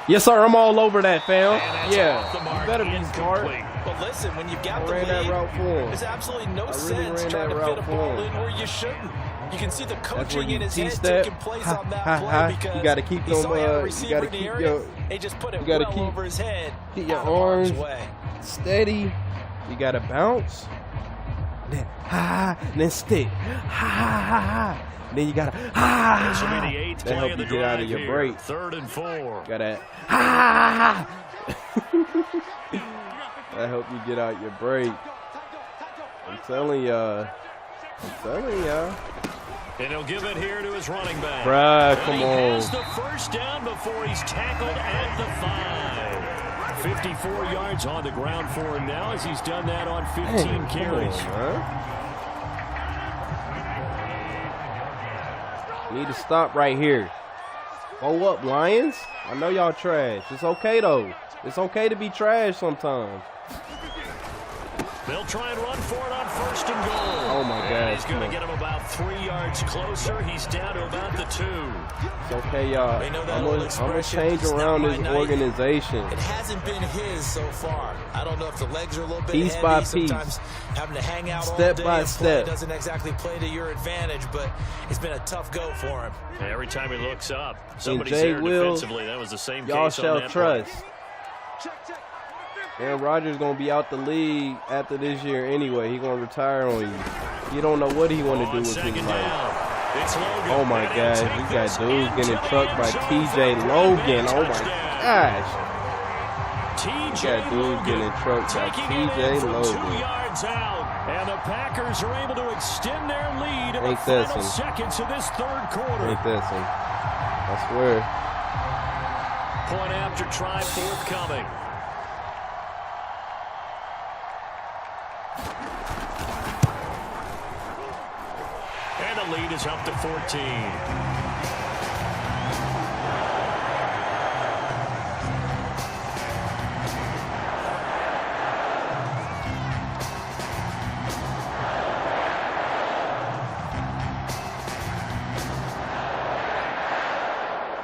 Yes, sir. I'm all over that, fam. Yeah. Off the mark, You better be smart. But listen, when you've got I the ran that lead, route for him. there's absolutely no really sense ran trying that to route fit a for ball him. in where you shouldn't. You can see the That's where coaching you in his teach head that. taking place on that play because You got to keep he saw he had a them. You receiver got to in the keep area. your. He just put it You gotta well over his head. Keep your out of harm's arms way. steady. You got to bounce. Then then stick. Then you got to This will be the 8th That play help of the you get out of drive your here. break. 3rd and 4. Got to That help you get out your break. I'm telling y'all. And he'll give it here to his running back. Bruh, And come he on. has the first down before he's tackled at the 5. 54 yards on the ground for him now as he's done that on 15 carries. Need to stop right here. Bow up, Lions. I know y'all trash. It's okay, though. It's okay to be trash sometimes. They'll try and run for it on 1st and goal. Oh my God! He's going to get him about 3 yards closer. He's down to about the 2. It's okay, y'all. I'm gonna change around this organization. It hasn't been his so far. I don't know if the legs are a little bit piece heavy. by piece, sometimes having to hang out step all day by step doesn't exactly play to your advantage, but it's been a tough go for him. Every time he looks up, somebody's Jay there Will, defensively. That was the same y'all case on shall that trust. play. Aaron Rodgers gonna be out the league after this year anyway. He gonna retire on you. You don't know what he want to do with his life. Oh my God, we got dudes getting trucked by T.J. Logan. Oh my gosh. We got dudes getting trucked by T.J. Logan. 2 yards out, and the Packers are able to extend their lead in the Ain't that final some? seconds of this 3rd quarter. Ain't that some? I swear. Point after try forthcoming. And the lead is up to 14.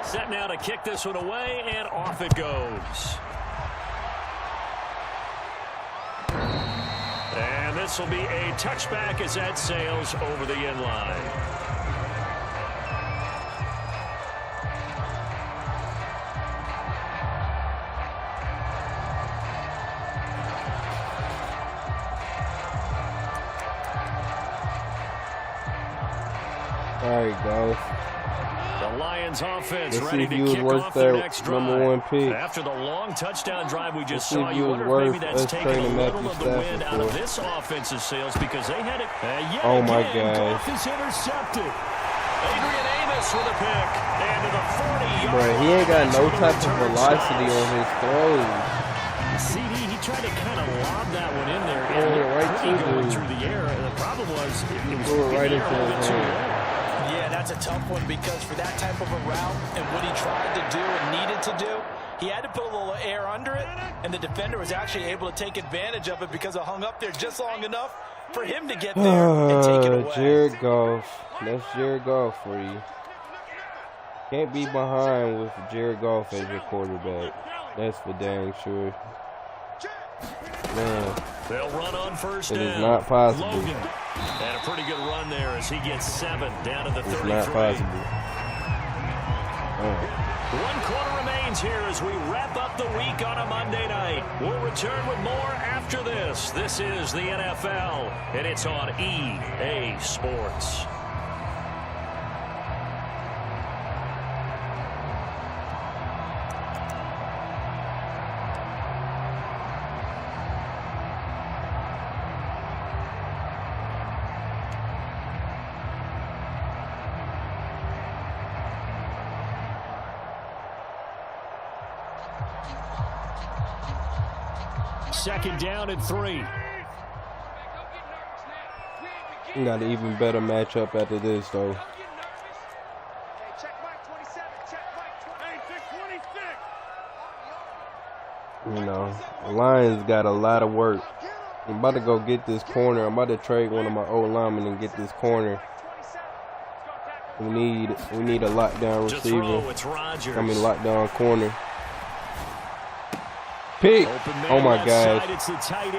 Set now to kick this one away, and off it goes. And this will be a touchback as that sails over the end line. There you go. The Lions offense Let's see ready if to you was kick worth off their that next drive. #1 pick. After the long touchdown drive we just Let's see saw, if you you wonder was if maybe worth that's us taken a trading little Matthew of the wind Stafford out of for. this offense's sails because they had it. Yet Oh my again, God. Goff is intercepted. Adrian Amos with a pick. And to the 40-yard Bruh, he ain't got no line. type of velocity on his throws. CD, he tried to kind of lob that one in there. Oh, And it right pretty to going the- through the air. The problem was it was threw it right in the air into a little his bit too hand. low. Yeah, that's a tough one because for that type of a route and what he tried to do and needed to do, he had to put a little air under it, and the defender was actually able to take advantage of it because it hung up there just long enough for him to get there and take it away. Jared Goff. That's Jared Goff for you. Can't be behind with Jared Goff as your quarterback. That's for dang sure. Man, They'll run on first it down. is not possible. Logan. And a pretty good run there as he gets 7 down to the 33. It's not possible. One quarter remains here as we wrap up the week on a Monday night. We'll return with more after this. This is the NFL, and it's on EA Sports. Second down and 3. We got an even better matchup after this, though. You know, the Lions got a lot of work. I'm about to go get this corner. I'm about to trade one of my old linemen and get this corner. We need a lockdown receiver. I mean, lockdown corner. Pick. Oh my gosh.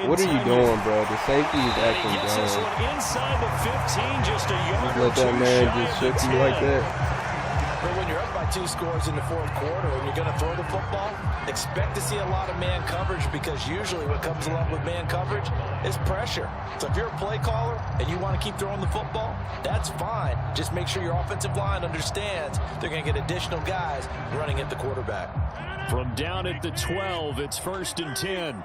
What are you doing, bro? The safety is acting down. Inside the 15, just a yard. Just let that man just shoot you like that. But when you're up by 2 scores in the 4th quarter and you're going to throw the football, expect to see a lot of man coverage because usually what comes along with man coverage is pressure. So if you're a play caller and you want to keep throwing the football, that's fine. Just make sure your offensive line understands they're going to get additional guys running at the quarterback. From down at the 12, it's 1st and 10.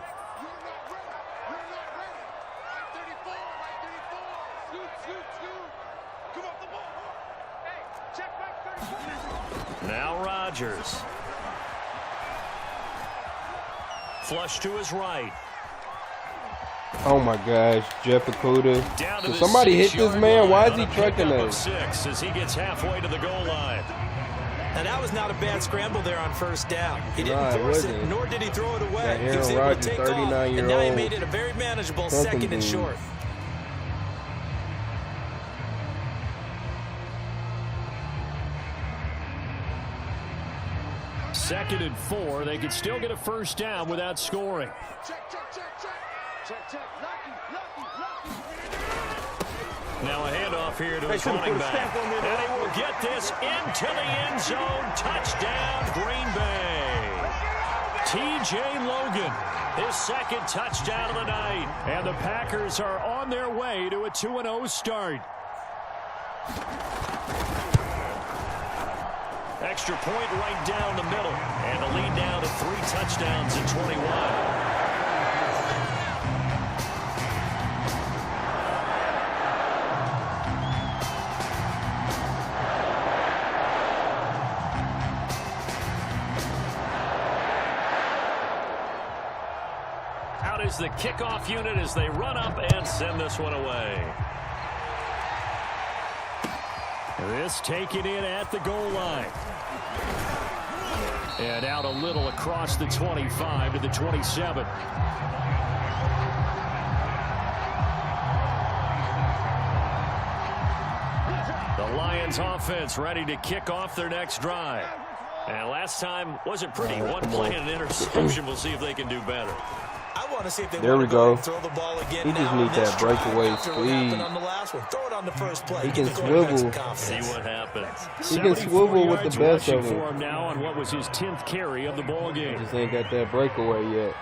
Now Rodgers. Flush to his right. Oh my gosh, Jeff Okuda. Down to Did the somebody hit this 6-yard man? line Why is on he a trucking pickup of us? 6 as he gets halfway to the goal line. Now, that was not a bad scramble there on first down. He didn't force it, nor did he throw it away. He was able to take off, and now he made it a very manageable 2nd and short. Second and 4. They could still get a first down without scoring. Check, check, check, check. Check, check. Lucky. Now a handoff here to his running back. And he will get this into the end zone. Touchdown, Green Bay. T.J. Logan, his 2nd touchdown of the night. And the Packers are on their way to a 2-0 start. Extra point right down the middle. And the lead down to 3 touchdowns in 21. Is the kickoff unit as they run up and send this one away. This taken in at the goal line. And out a little across the 25 to the 27. The Lions offense ready to kick off their next drive. And last time wasn't pretty. One play and an interception. We'll see if they can do better. I want to see if they there we go. Throw the ball again. He just needs that breakaway speed. On the last one. Throw it on the first play. He can swivel. See what happens. He can swivel with the best of them. For him now on what was his 10th carry of the ball game. He just ain't got that breakaway yet.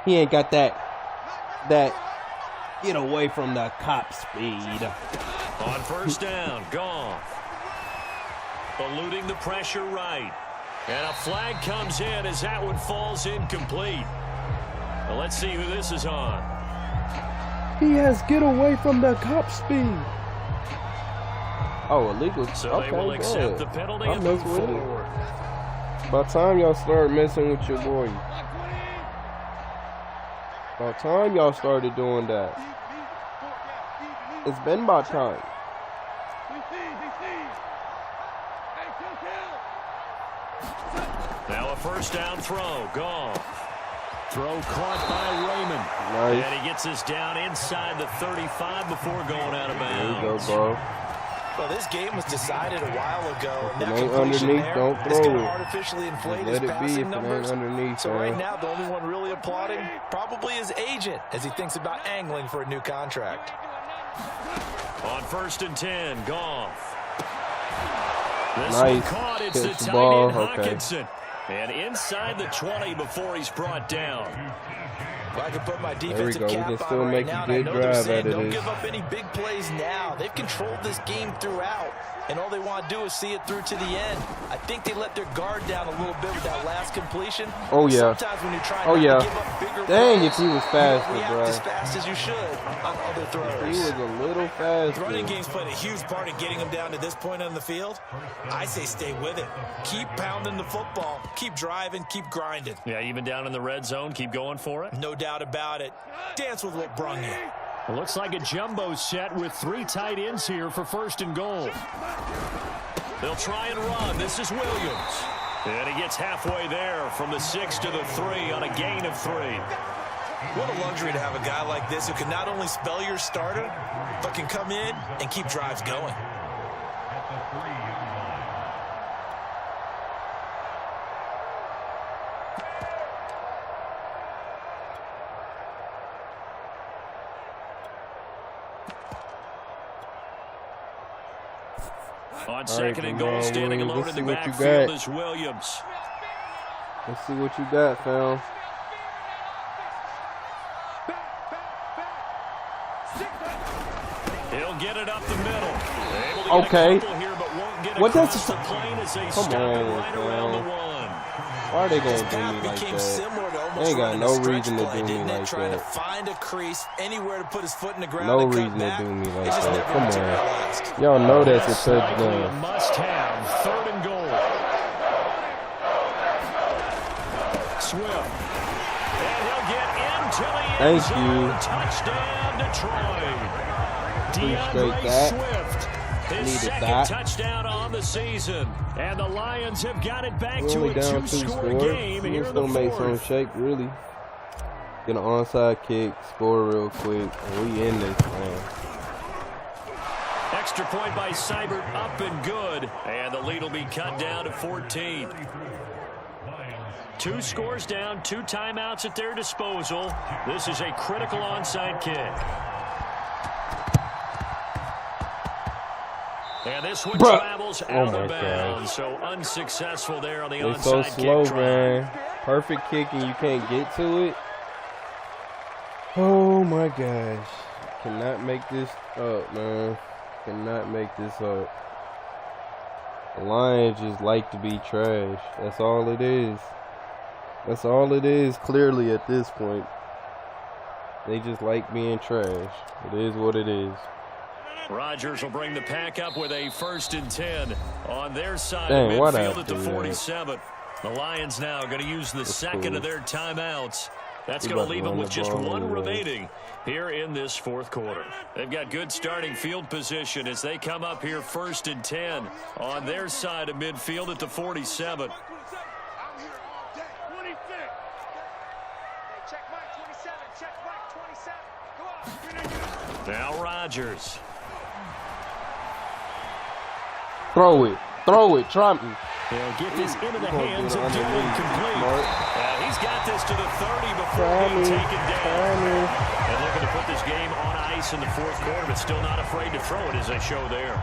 He ain't got that get away from the cop speed. On first down, Goff. Eluding the pressure right. And a flag comes in as that one falls incomplete. Well, let's see who this is on. He has get away from the cop speed. Oh, illegal. So okay, they will accept the penalty and move forward. About time y'all start messing with your boy. About time y'all started doing that. It's been about time. Now a first down throw. Goff. Throw caught by Raymond. Nice. And he gets us down inside the 35 before going out of bounds. There you go, bro. Well, this game was decided a while ago. If it ain't underneath, there, don't it's throw gonna it. artificially inflate Let his it be if it numbers. ain't underneath. So right now, the only one really applauding probably his agent as he thinks about angling for a new contract. On first and 10, Goff. This Nice. one caught. It's Catch the the tight ball. end, Okay. Hawkinson. And inside the 20 before he's brought down. Well, I can put my There we defensive go. We cap can on still right make now, a and I good know they're drive saying out of don't this. give up any big plays now. They've controlled this game throughout, and all they want to do is see it through to the end. I think they let their guard down a little bit with that last completion. Oh, yeah. Sometimes when you try Oh, not yeah. to give up bigger Dang, plays, if he was you faster, don't react bro. as fast as you should on other throws. He was a little faster. The running game's played a huge part in getting him down to this point on the field. I say stay with it. Keep pounding the football. Keep driving. Keep grinding. Yeah, even down in the red zone, keep going for it. No doubt about it. Dance with what brung you. It looks like a jumbo set with 3 tight ends here for first and goal. They'll try and run. This is Williams. And he gets halfway there from the 6 to the 3 on a gain of 3. What a luxury to have a guy like this who can not only spell your starter, but can come in and keep drives going. On second and goal, standing alone in the backfield is Williams. Let's see what you got, fam. He'll get it up the middle. Okay. Here, but won't get What does the plane as they Come stop on, it right around the fam. 1. Why are they gonna His do path me like became that? similar to They almost ain't got running no a stretch reason to play, do me didn't it? like Trying to that. find a crease, anywhere to put his foot in the ground No and reason cut to back. do me like It just that. never Come on. materialized. Y'all know that's a Likely a touchdown. must-have. Third and goal. Swift. And he'll get into the end Thank zone. you. Touchdown, Detroit. Appreciate DeAndre that. Swift His second touchdown on the season. And the Lions have got it back to a two-score game here in the fourth. Make some shake, really. Get an onside kick, score real quick, and we in this, man. Extra point by Seibert, up and good. And the lead will be cut down to 14. 2 scores down, 2 timeouts at their disposal. This is a critical onside kick. And this one travels out of bounds, so unsuccessful there on the onside kick. It's so slow, man. Perfect kick and you can't get to it. Oh my gosh. Cannot make this up, man. Cannot make this up. The Lions just like to be trash. That's all it is. That's all it is, clearly, at this point. They just like being trash. It is what it is. Rodgers will bring the pack up with a 1st and 10 on their side of midfield at the 47. The Lions now going to use the second of their timeouts. That's going to leave them with just 1 remaining here in this 4th quarter. They've got good starting field position as they come up here 1st and 10 on their side of midfield at the 47. Now Rodgers. Throw it, try me. He'll get this into the hands of Dillon complete. He's got this to the 30 before being taken down. And looking to put this game on ice in the 4th quarter, but still not afraid to throw it as they show there.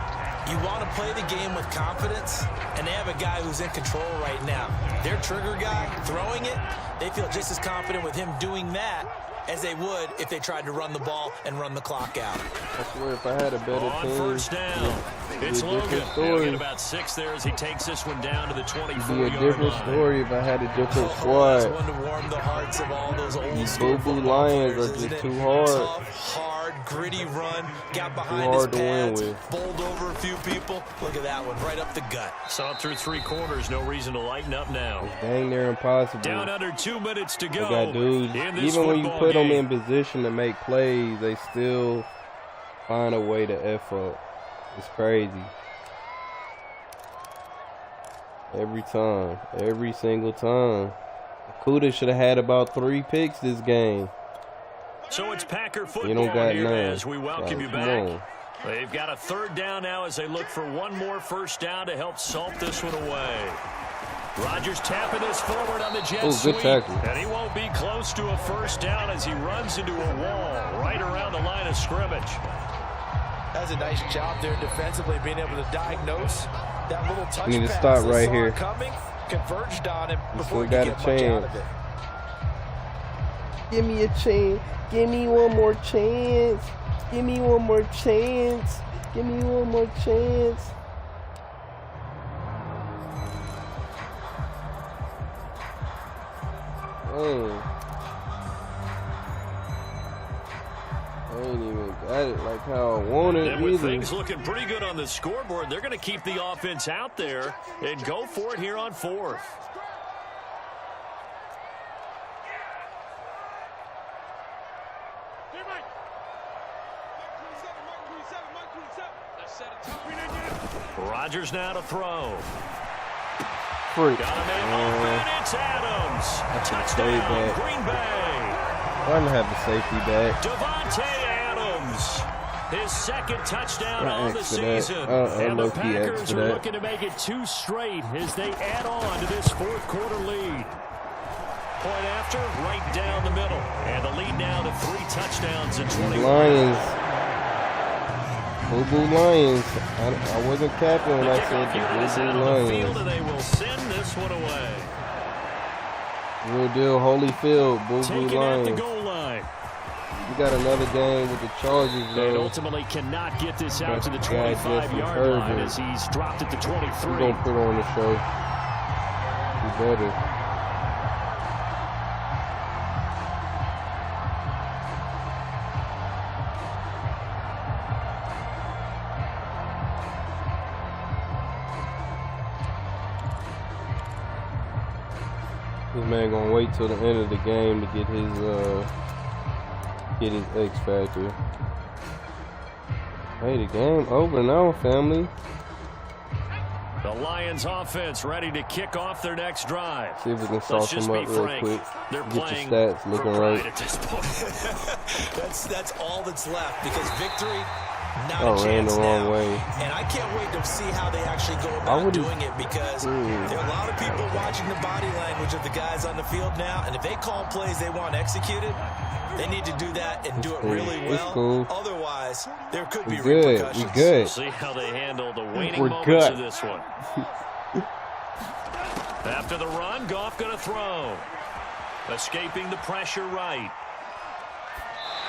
You want to play the game with confidence, and they have a guy who's in control right now. Their trigger guy, throwing it, they feel just as confident with him doing that as they would if they tried to run the ball and run the clock out. I swear, if I had a better team. On 1st down, it's Logan. He'll get about 6 there as he takes this one down to the 24-yard line. It'd be a different story if I had a different squad. That's one to warm the hearts of all those old school Boo-boo Lions are just too hard. Tough, hard, gritty run. Got behind his pads, bowled over a few people. Look at that one, right up the gut. Saw it through 3 quarters. No reason to lighten up now. It's dang near impossible. Down under 2 minutes to go. They got dudes, even when you put them in position to make plays, they still find a way to F up. It's crazy. Every time. Every single time. Kuda should have had about 3 picks this game. So it's Packer football you don't got here none. As we welcome you back. They've got a 3rd down now as they look for 1 more 1st down to help salt this one away. Rodgers tapping this forward on the jet sweep. Good tackle. And he won't be close to a 1st down as he runs into a wall right around the line of scrimmage. That's a nice job there defensively, being able to diagnose that little touch need to pass stop right here. Coming, converged on him before he got could a get much out of it. Give me a chance. Give me one more chance. Give me one more chance. Give me one more chance. I ain't even got it like how I wanted it. And with things looking pretty good on the scoreboard, they're going to keep the offense out there and go for it here on 4th. Rodgers now to throw. Freak. Got a man open. It's Adams. Touchdown, Green Bay. Trying to have the safety back. Devontae Adams. His 2nd touchdown on the season. And the Packers are looking to make it 2 straight as they add on to this 4th quarter lead. Point after, right down the middle. And the lead now to 3 touchdowns and 21. Lions. Boo-boo Lions. I wasn't capping when I said the Boo-boo Lions. And they will send this one away. Real deal, Holyfield, Boo-boo Lions. At the goal line. We got another game with the Chargers, though. And ultimately cannot get this out to the 25-yard line as he's dropped it to 23. We're going to put on the show. We better. This man gonna wait till the end of the game to get his X factor. Hey, the game over now, family. The Lions offense ready to kick off their next drive. See if we can sauce them up real quick. They're Get playing your stats looking right. at this point. That's all that's left because victory, not Oh, a ran the chance wrong now. way. And I can't wait to see how they actually go about doing it because there are a lot of people watching the body language of the guys on the field now, and if they call plays they want executed, they need to do that and do it really well. Cool. Otherwise, there could be good. repercussions. We good. We'll see how they handle the waning We're moments good. of this one. After the run, Goff going to throw. Escaping the pressure right.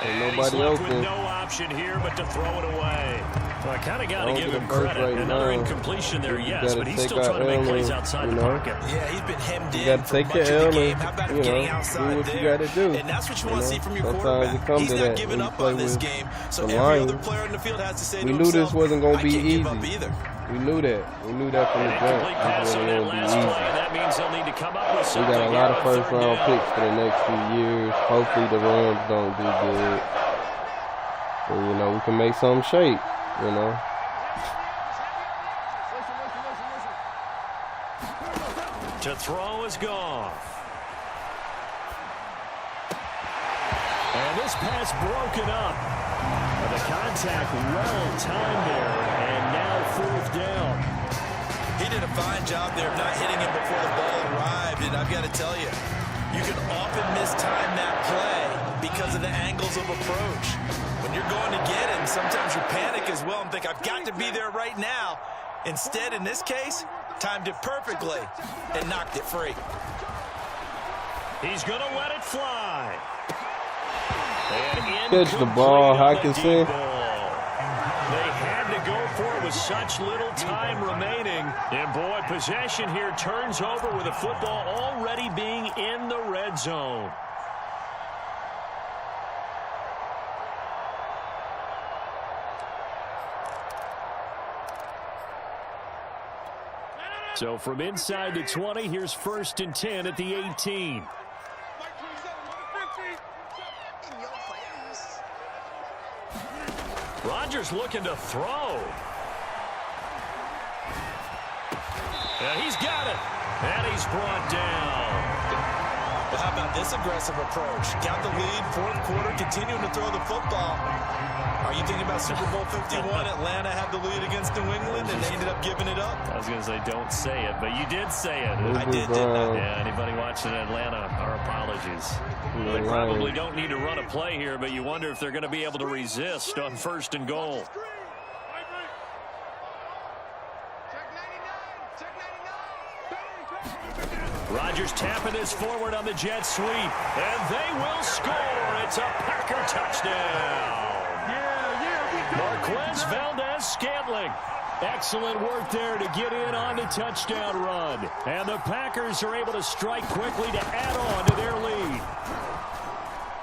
And he's left with no option here but to throw it away. Well, I kind of got to give him credit. Right Another now. incomplete there, yes, but he's still trying to make plays outside the pocket. Yeah, he's been hemmed in. You got to take your L and, you know, do what you got to do. And that's what you want to see from your Sometimes it quarterback. comes He's to not that giving when up you play on this with game. So the every Lions. other player in the field has to say We to knew himself, this wasn't going to be I can't easy. give up either. We knew that. We knew that from the jump. Incomplete pass on that last play, and that means they'll need to come up with something. We got a lot of here on first third round down. picks for the next few years. Hopefully the Rams don't do good. So, you know, we can make something shake, you know. To throw is Goff. And this pass broken up. The contact well timed there, and now fourth down. He did a fine job there of not hitting him before the ball arrived, and I've got to tell you, you can often mistime that play because of the angles of approach. When you're going to get it, sometimes you panic as well and think, I've got to be there right now. Instead, in this case, timed it perfectly and knocked it free. He's going to let it fly. Catch the ball, Hawkinson. They had to go for it with such little time remaining. And boy, possession here turns over with the football already being in the red zone. So from inside the 20, here's 1st and 10 at the 18. Rodgers looking to throw. And he's got it. And he's brought down. Well, how about this aggressive approach? Got the lead, fourth quarter, continuing to throw the football. Are you thinking about Super Bowl 51? Atlanta had the lead against New England, and they ended up giving it up. I was going to say, don't say it, but you did say it. I did, didn't I? Yeah, anybody watching Atlanta, our apologies. They probably don't need to run a play here, but you wonder if they're going to be able to resist on 1st and goal. Rodgers tapping this forward on the jet sweep, and they will score. It's a Packer touchdown. Marquez Valdez-Scantling. Excellent work there to get in on the touchdown run. And the Packers are able to strike quickly to add on to their lead.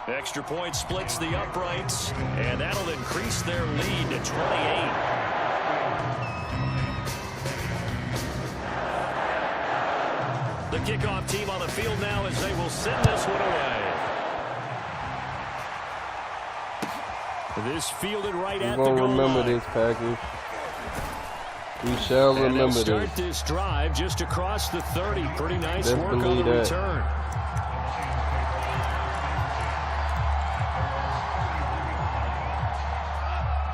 Extra point splits the uprights, and that'll increase their lead to 28. The kickoff team on the field now as they will send this one away. This fielded right at the goal line. Remember this, Packers. We shall remember this. Start this drive just across the 30. Pretty nice work on the return.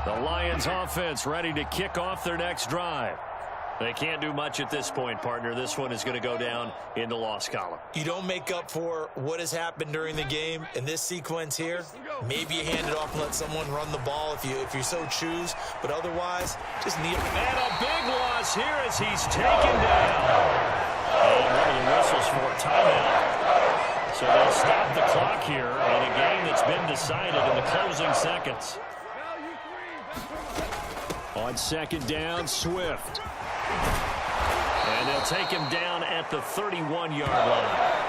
The Lions offense ready to kick off their next drive. They can't do much at this point, partner. This one is going to go down in the loss column. You don't make up for what has happened during the game in this sequence here. Maybe you hand it off and let someone run the ball if you so choose. But otherwise, just need it. And a big loss here as he's taken down. And one of the whistles for a timeout. So they'll stop the clock here in a game that's been decided in the closing seconds. On 2nd down, Swift. And they'll take him down at the 31-yard line.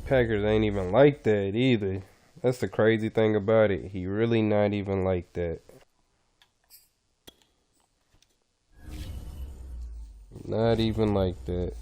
Packers ain't even like that either. That's the crazy thing about it. He really not even like that. Not even like that.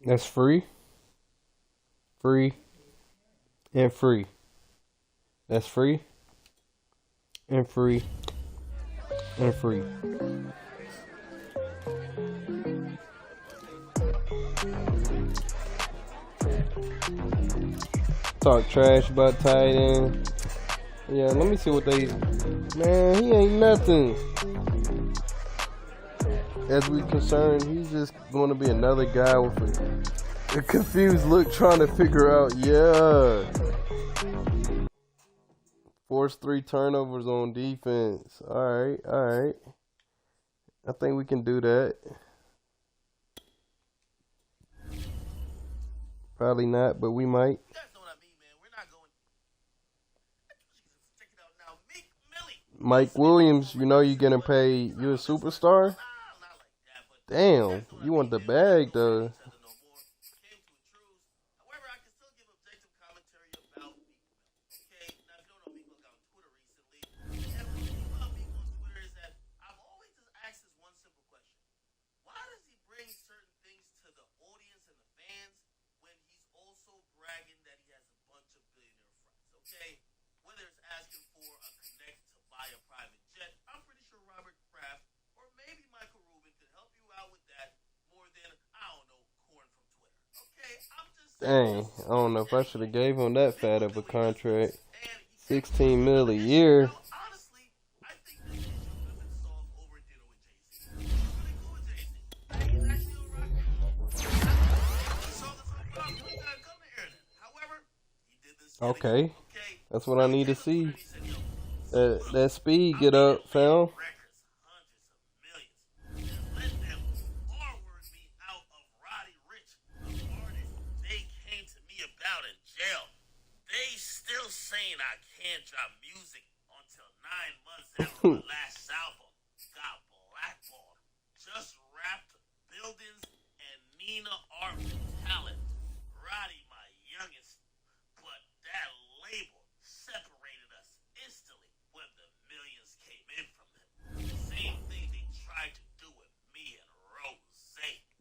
That's free. Free. And free. That's free. And free. And free. Talk trash about tight end. Yeah, let me see what they... Man, he ain't nothing. As we concerned, he's just going to be another guy with a confused look trying to figure out, Force 3 turnovers on defense. All right. I think we can do that. Probably not, but we might. You guys know what I mean, man. We're not going. Check it out now. Mike Williams, you know you're getting paid. You're a superstar? Damn, you want the bag, though. Whether it's asking for a connect to buy a private jet, I'm pretty sure Robert Kraft or maybe Michael Rubin could help you out with that more than, I don't know, Corn from Twitter. Okay, I'm just saying. Dang, I don't know if I should have gave him that fat of a contract. 16 mil a year. Honestly, I think this issue could have been solved over dinner with Jay-Z. Really cool with Jay-Z. Hey, he's actually a rock. We saw this on Goff. You gotta come to air that. However, he did this. Okay. That's what I need to see. That speed get up, fam. They still saying I can't drop music until 9 months after my last album. Got blackballed. Just rapped buildings and Nina art talent. Roddy, my youngest, but that label separated us instantly when the millions came in from them. Same thing they tried to do with me and Rose.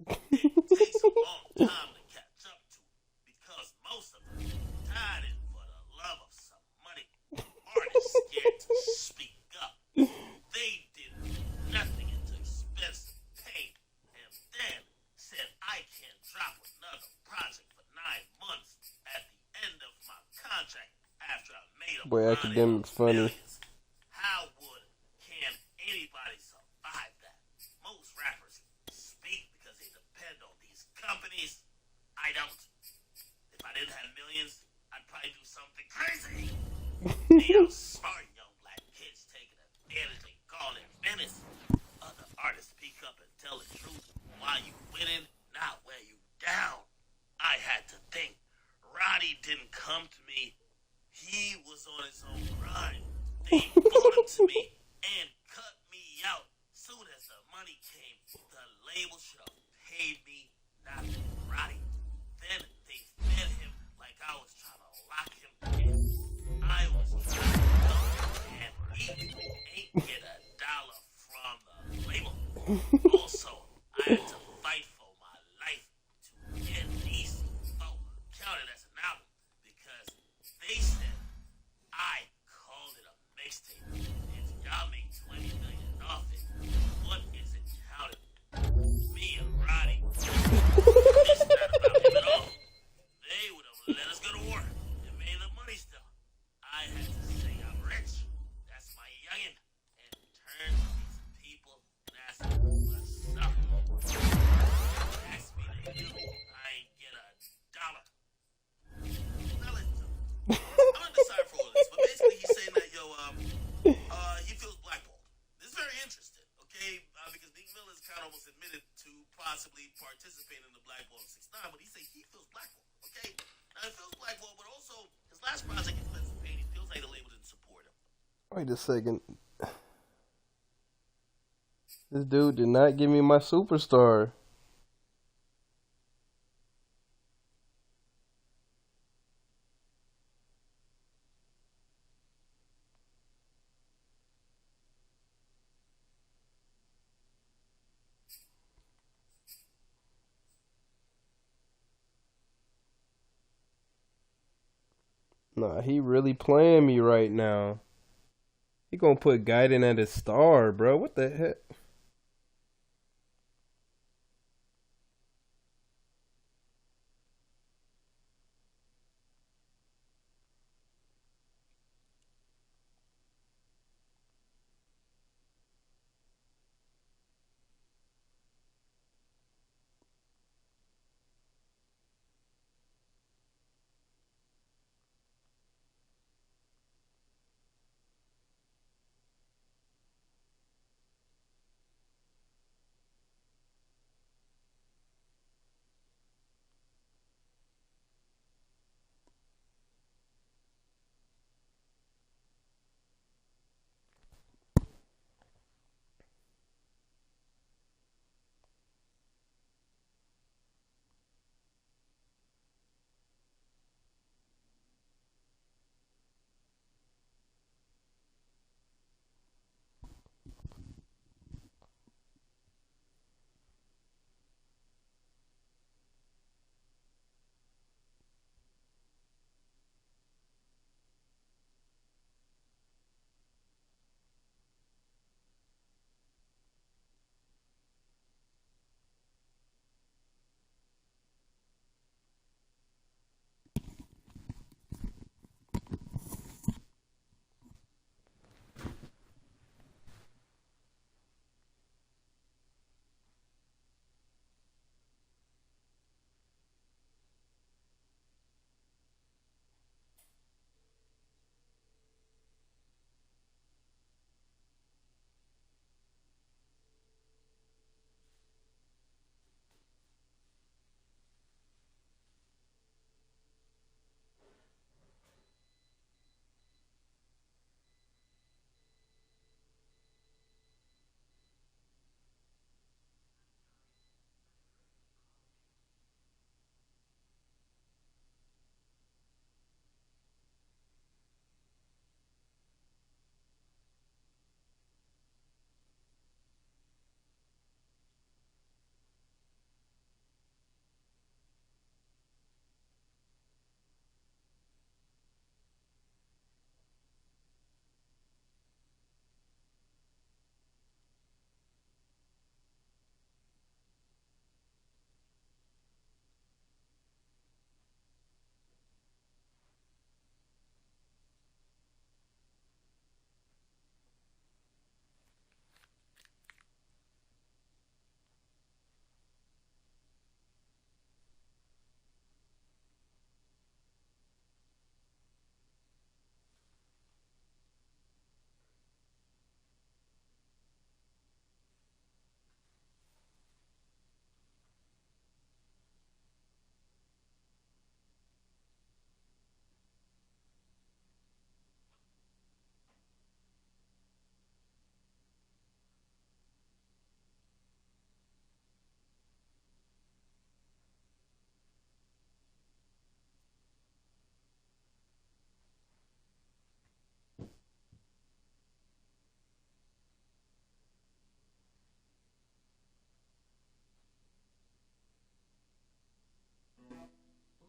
It takes a long time to catch up to because most of them died in for the love of some money. Artists scared to speak up. They did nothing into expensive pain and then said I can't drop another project for 9 months at the end of my contract after I made a Boy, academics funny. How can anybody survive that? Most rappers speak because they depend on these companies. I don't. If I didn't have millions, I'd probably do something crazy. They smart young black kids taking advantage and calling it business. Other artists speak up and tell the truth while you winning, not wear you down. I had to think. Roddy didn't come to me. He was on his own grind. They brought him to me and cut me out. Soon as the money came, the label should have paid me, not Roddy. Then they fed him like I was trying to lock him in. I was trying to help and he ain't get $1 from the label. Also, I had to fight for my life to get these folk counted as an album because they said I called it a mixtape. If y'all make $20 million off it, what is it counted? Me and Roddy. This Crown almost admitted to possibly participating in the blackball of 6ix9ine, but he said he feels blackball. Okay, now he feels blackball, but also his last project is Let's Pain. He feels like the label didn't support him. Wait a second. This dude did not give me my superstar. Nah, he really playing me right now. He gonna put Gaiden at his star, bro. What the heck?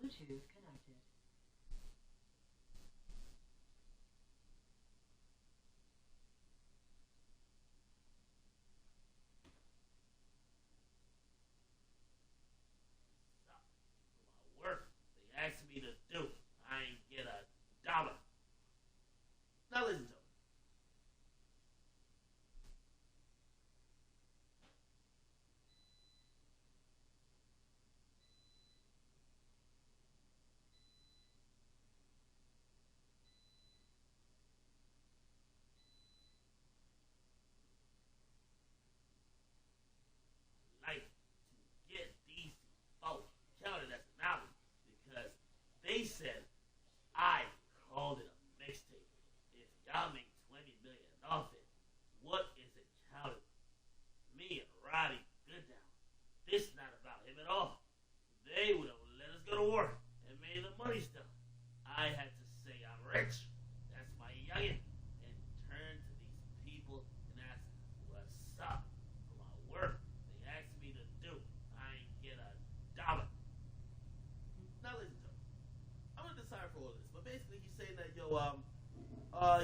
Bluetooth connected. Work they asked me to do. I ain't get $1. Now listen to me.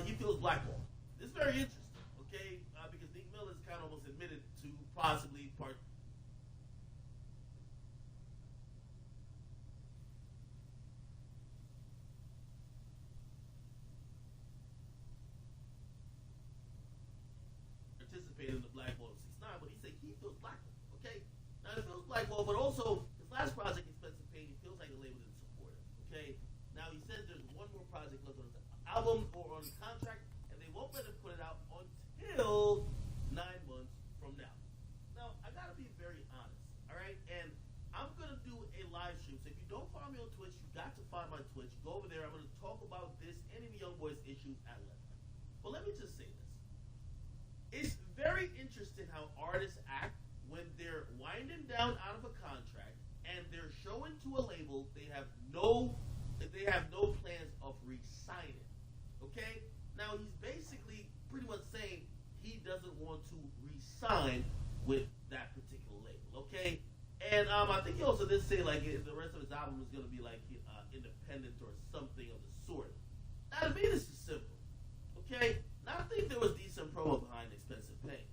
he feels blackballed. This is very interesting, okay? Because Nick Miller is kind of almost admitted to possibly participated in the blackball of 6ix9ine, but he said he feels blackballed, okay? Now, he feels blackballed, but also his last project, Expensive Pain, he feels like the label didn't support him, okay? Now, he says there's one more project left on his album or on his contract, and they won't let him put it out until 9 months from now. Now, I gotta be very honest, all right? And I'm gonna do a live stream. So if you don't follow me on Twitch, you got to find my Twitch. Go over there. I'm gonna talk about this and any Young Boys issues at length. But let me just say this: it's very interesting how artists act when they're winding down out of a contract and they're showing to a label they have no plans of re-signing. Okay? Now he's basically pretty much saying he doesn't want to re-sign with that particular label. Okay? And I think he also did say like the rest of his album is going to be like independent or something of the sort. Now to me this is simple. Okay? Now I think there was decent promo behind Expensive Pain.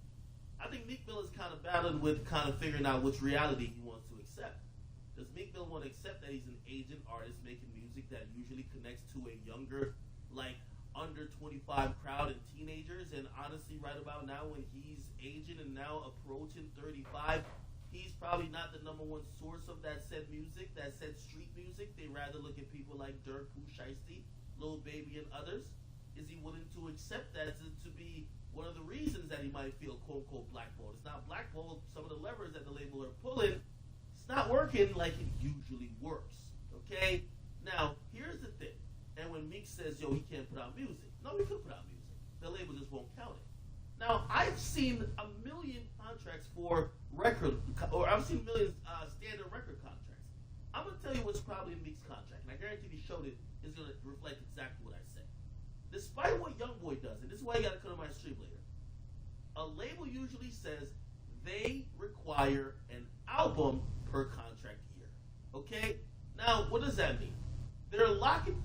I think Meek Mill is kind of battling with kind of figuring out which reality he wants to accept. Does Meek Mill want to accept that he's an aging artist making music that usually connects to a younger, like under 25 crowd and teenagers? And honestly, right about now when he's aging and now approaching 35, he's probably not the number one source of that said music, that said street music. They rather look at people like Dirk, Pooh Shiesty, Lil Baby, and others. Is he willing to accept that to be one of the reasons that he might feel quote-unquote blackballed? It's not blackballed. Some of the levers that the label are pulling, it's not working like it usually works, okay? Now, here's the thing. And when Meek says, yo, he can't put out music. No, he could put out music. The label just won't count it. Now, I've seen a million contracts for record, or I've seen millions standard record contracts. I'm going to tell you what's probably in Meek's contract, and I guarantee the show that is going to reflect exactly what I said. Despite what YoungBoy does, and this is why you got to come to my stream later, a label usually says they require an album per contract year. Okay? Now, what does that mean? They're locking...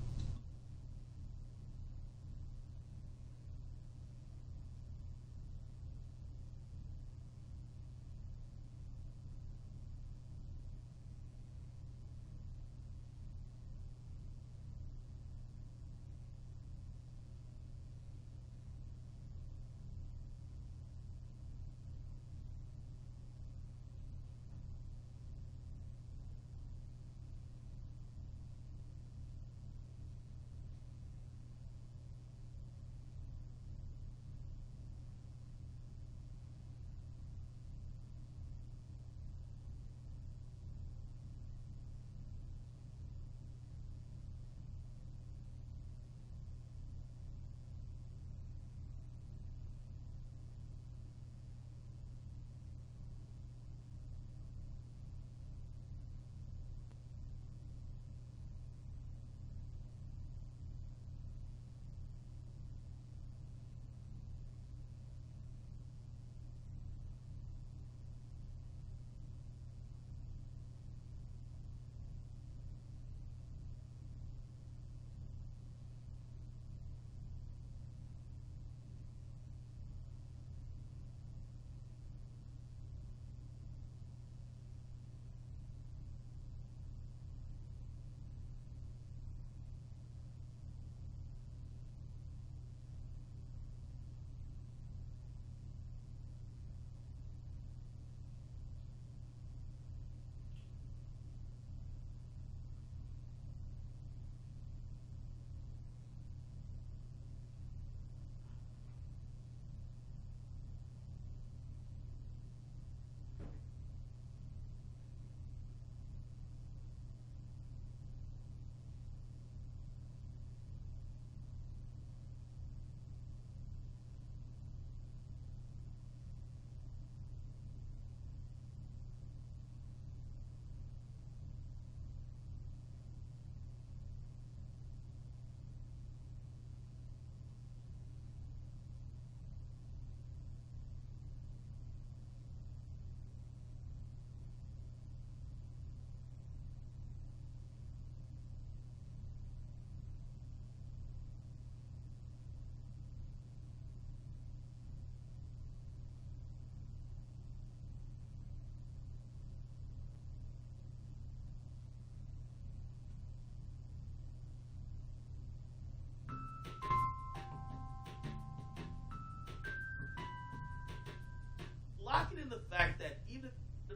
fact that even the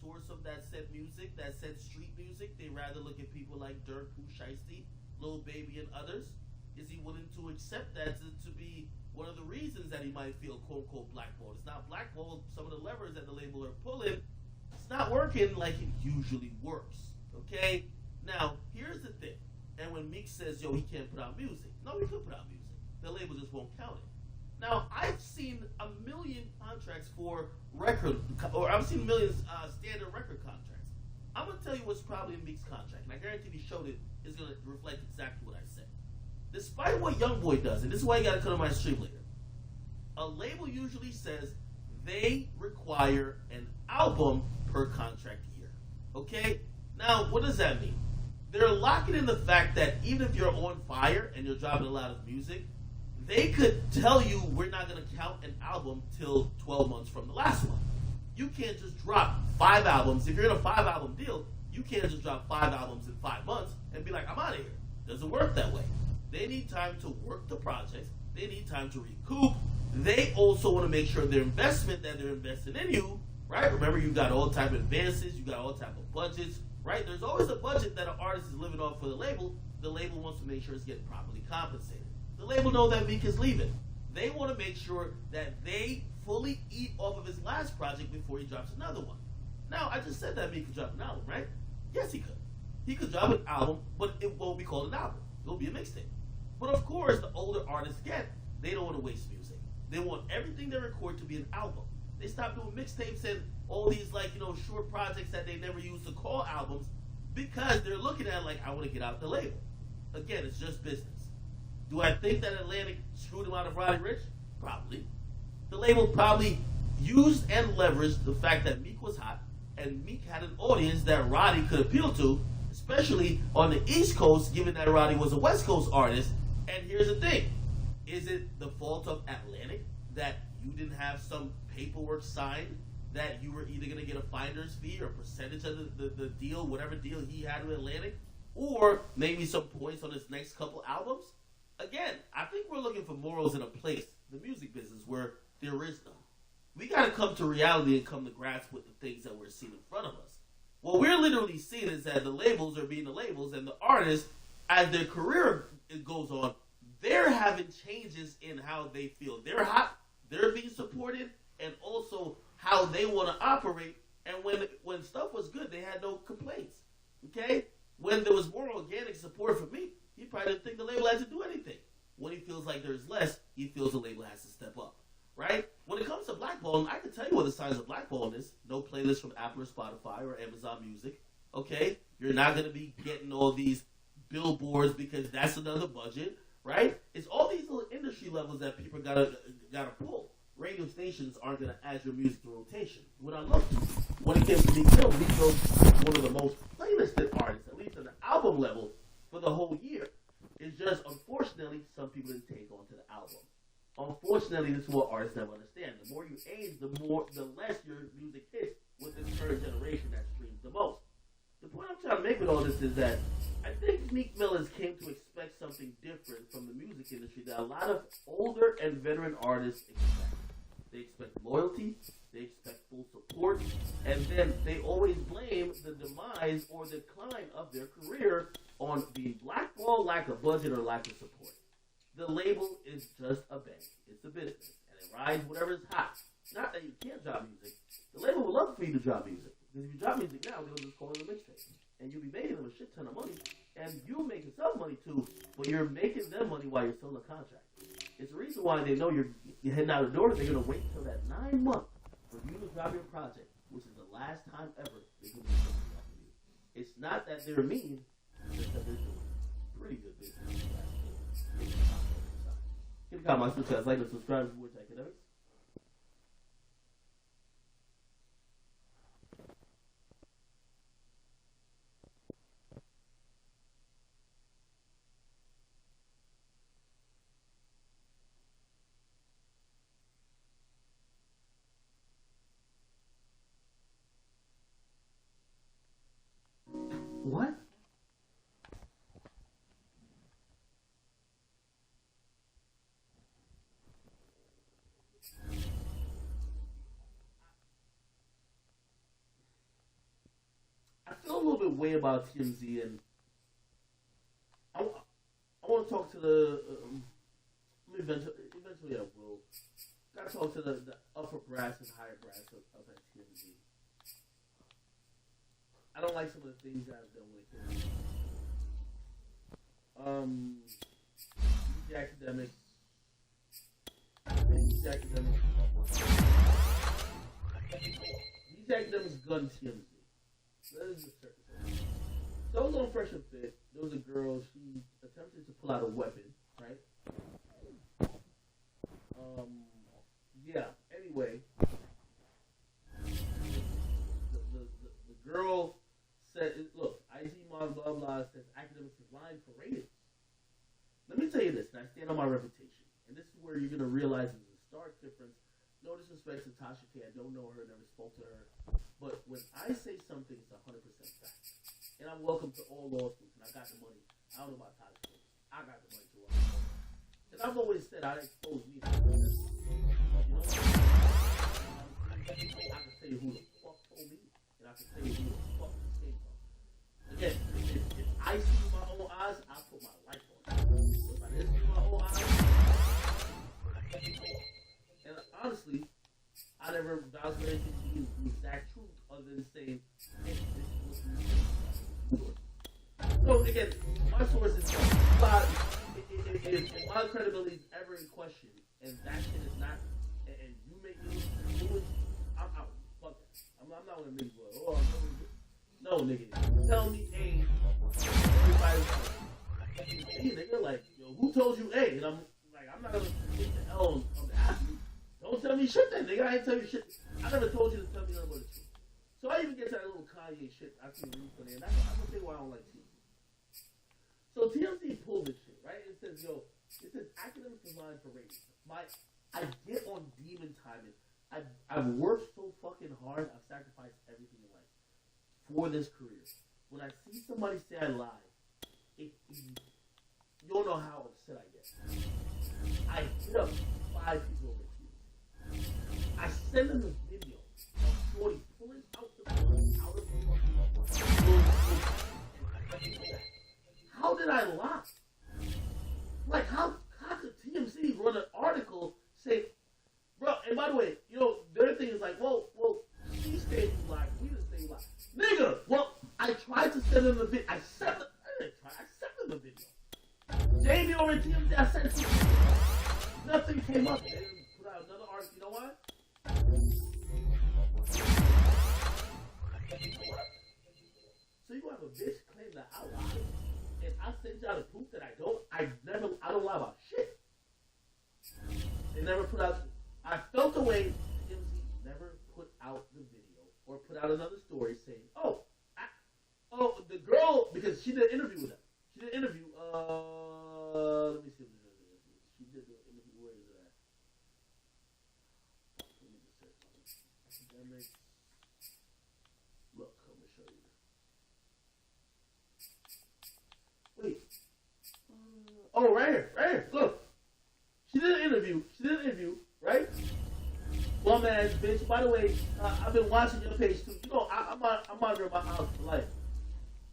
source of that said music, that said street music, they rather look at people like Dirk, Pooh Shiesty, Lil Baby, and others? Is he willing to accept that to be one of the reasons that he might feel quote-unquote blackballed? It's not blackballed. Some of the levers that the label are pulling, it's not working like it usually works, okay? Now, here's the thing. And when Meek says, yo, he can't put out music. No, he could put out music. The label just won't count it. Now, I've seen a million contracts for I've seen millions standard record contracts. I'm going to tell you what's probably in Meek's contract, and I guarantee if he showed it, it's going to reflect exactly what I said. Despite what YoungBoy does, and this is why you got to come to my stream later, a label usually says they require an album per contract year. Okay? Now, what does that mean? They're locking in the fact that even if you're on fire and you're dropping a lot of music, they could tell you we're not going to count an album till 12 months from the last one. You can't just drop 5 albums. If you're in a 5-album deal, you can't just drop 5 albums in 5 months and be like, I'm out of here. Doesn't work that way. They need time to work the projects. They need time to recoup. They also want to make sure their investment that they're investing in you, right? Remember, you got all type of advances. You got all type of budgets, right? There's always a budget that an artist is living off for the label. The label wants to make sure it's getting properly compensated. The label know that Meek is leaving. They want to make sure that they fully eat off of his last project before he drops another one. Now, I just said that Meek could drop an album, right? Yes, he could. He could drop an album, but it won't be called an album. It'll be a mixtape. But of course, the older artists they don't want to waste music. They want everything they record to be an album. They stop doing mixtapes and all these short projects that they never use to call albums because they're looking at it like, I want to get out the label. Again, it's just business. Do I think that Atlantic screwed him out of Roddy Ricch? Probably. The label probably used and leveraged the fact that Meek was hot and Meek had an audience that Roddy could appeal to, especially on the East Coast, given that Roddy was a West Coast artist. And here's the thing. Is it the fault of Atlantic that you didn't have some paperwork signed that you were either going to get a finder's fee or a percentage of the deal, whatever deal he had with Atlantic, or maybe some points on his next couple albums? Again, I think we're looking for morals in a place, the music business, where there is none. We got to come to reality and come to grasp with the things that we're seeing in front of us. What we're literally seeing is that the labels are being the labels, and the artists, as their career goes on, they're having changes in how they feel. They're hot, they're being supported, and also how they want to operate. And when stuff was good, they had no complaints. Okay? When there was more organic support for me, he probably didn't think the label had to do anything. When he feels like there's less, he feels the label has to step up. Right? When it comes to blackballing, I can tell you what the signs of blackballing is. No playlist from Apple or Spotify or Amazon Music. Okay? You're not going to be getting all these billboards because that's another budget. Right? It's all these little industry levels that people gotta pull. Radio stations aren't gonna add your music to rotation. What I love to, when it came to Meek Mill was one of the most playlisted artists, at least at the album level, for the whole year. It's just, unfortunately, some people didn't take on to the album. Unfortunately, this is what artists never understand. The more you age, the less your music hits with this current generation that streams the most. The point I'm trying to make with all this is that I think Meek Mill has came to expect something different from the music industry that a lot of older and veteran artists expect. They expect loyalty, they expect full support, and then they always blame the demise or decline of their career on the blackball, lack of budget, or lack of support. The label is just a bank. It's a business, and it rides whatever is hot. Not that you can't drop music. The label would love for you to drop music. Because if you drop music now, they'll just call it a mixtape. And you'll be making them a shit ton of money. And you'll make yourself money too, but you're making them money while you're still in a contract. It's the reason why they know you're heading out the door. They're going to wait until that 9 months for you to drop your project, which is the last time ever they can do something off of you. It's not that they're mean, it's just that they're doing pretty good business. Keep the comments, like and subscribe to Sports Academics. What? feel way about TMZ, and I want to talk to the. Eventually, I will. Got to talk to the upper brass and higher brass of that TMZ. I don't like some of the things that I've done with him. These academics. These academics gun TMZ. That is the circus. So I was on Fresh and Fit. There was a girl. She attempted to pull out a weapon, right? Yeah. Anyway, the girl said, "Look, IG Mon blah blah says academics is lying for ratings." Let me tell you this, and I stand on my reputation, and this is where you're gonna realize there's a stark difference. No disrespect to Tasha K. I don't know her, never spoke to her, but when I say something, it's 100% fact. And I'm welcome to all law schools, and I got the money. I don't know about Tasha K. I got the money to run. And I've always said I expose me. You know what? I can tell you who the fuck told me, and I can tell you who the fuck this came from. Again, if I see with my own eyes, I put my life on it. So if I didn't see with my own eyes, and honestly, I never vouched for anything to be the exact truth other than saying, hey, this is what we do. So again, my source is if my credibility is ever in question, and that shit is not, and you make me foolish, I'm out. Fuck that. I'm not gonna make you go, oh, no, nigga. Tell me A, everybody's like, hey, nigga, like, yo, who told you A? And I'm like, I'm not gonna take the L on the athlete. Don't tell me shit then, nigga. I ain't tell you shit. I never told you to tell me nothing but the truth. So I even get to that little Kanye shit. I see Reese on there, and that's gonna tell you why I don't like TMZ. So TMZ pulled this shit, right? It says, academics design for ratings. I get on demon timing. I've worked so fucking hard. I've sacrificed everything in life for this career. When I see somebody say I lied, you don't know how upset I get. I hit up 5 people over TMZ. I send them a video of Shorty pulling out the gun out of the fucking how did I lie? Like, how could TMZ run an article say, bro, and by the way, their thing is like, well, she said you lied, we didn't say you lied. Nigga, well, I tried to send them the video. I sent them the video. Jamie over at TMZ, I sent it to them. Nothing came up. They didn't put out another article. You know why? What? So you have a bitch claim that I lied? And I sent y'all the proof that I don't lie about shit. They never put out, I felt the way TMZ never put out the video or put out another story saying, the girl, because she did an interview with them. She did an interview, let me see what it is. She did the interview, where is it at? Let me just search academics. Look, I'm going to show you. Wait. Right here. Look. She did an interview, right? Bum ass bitch. By the way, I've been watching your page too. I'm monitoring my house for life.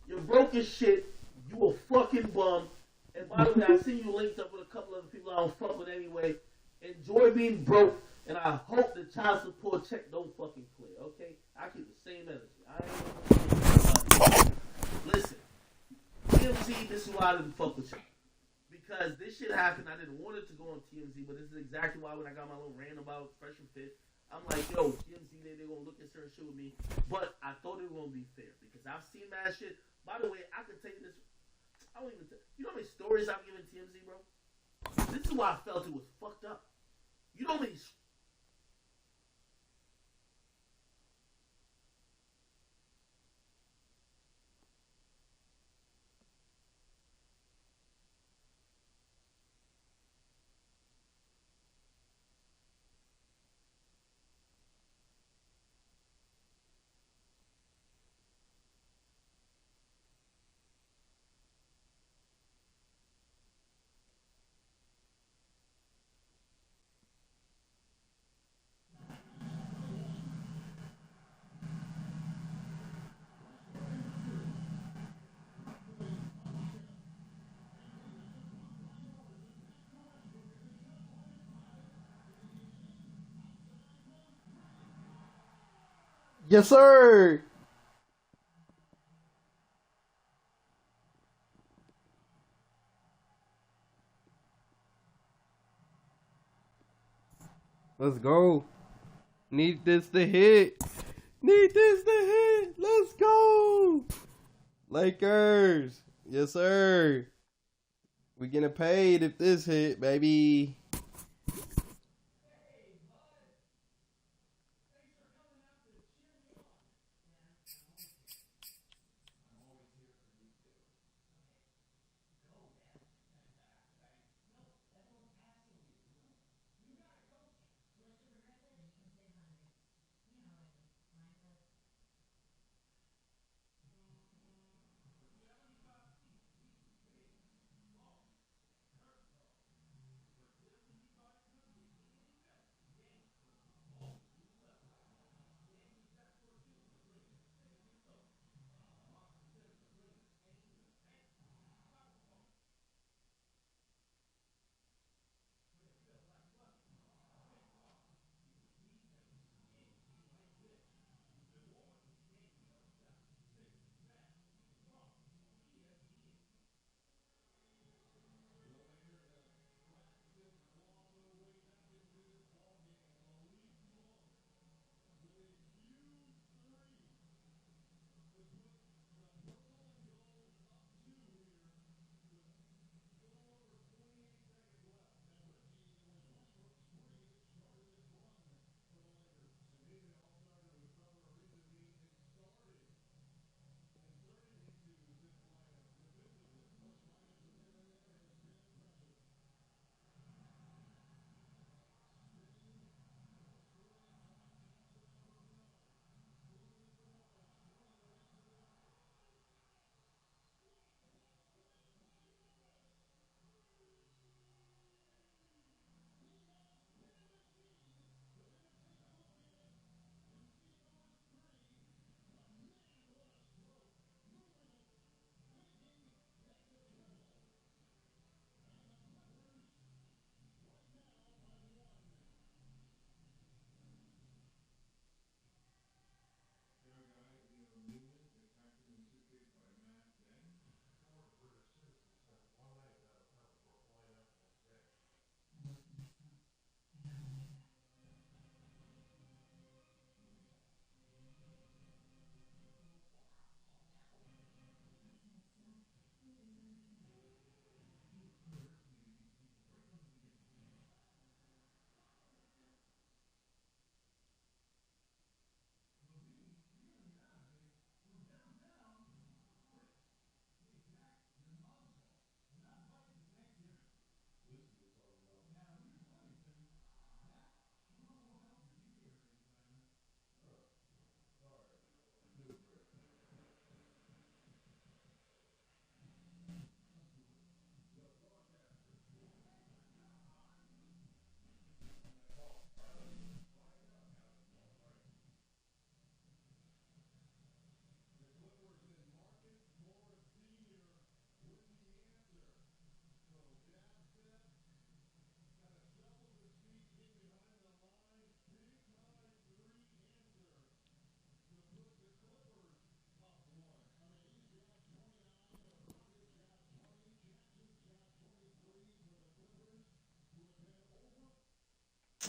You're broke as shit. You a fucking bum. And by the way, I see you linked up with a couple other people I don't fuck with anyway. Enjoy being broke, and I hope the child support check don't fucking clear, okay? I keep the same energy. Listen. TMZ, this is why I didn't fuck with you. Because this shit happened, I didn't want it to go on TMZ, but this is exactly why when I got my little rant about Fresh and Fit, I'm like, yo, TMZ, they're going to look at certain shit with me. But I thought it was going to be fair, because I've seen mad shit. By the way, I can tell you this. I don't even tell you know how many stories I've given TMZ, bro? This is why I felt it was fucked up. You know how many Yes, sir. Let's go. Need this to hit. Need this to hit. Let's go. Lakers. Yes, sir. We getting paid if this hit, baby.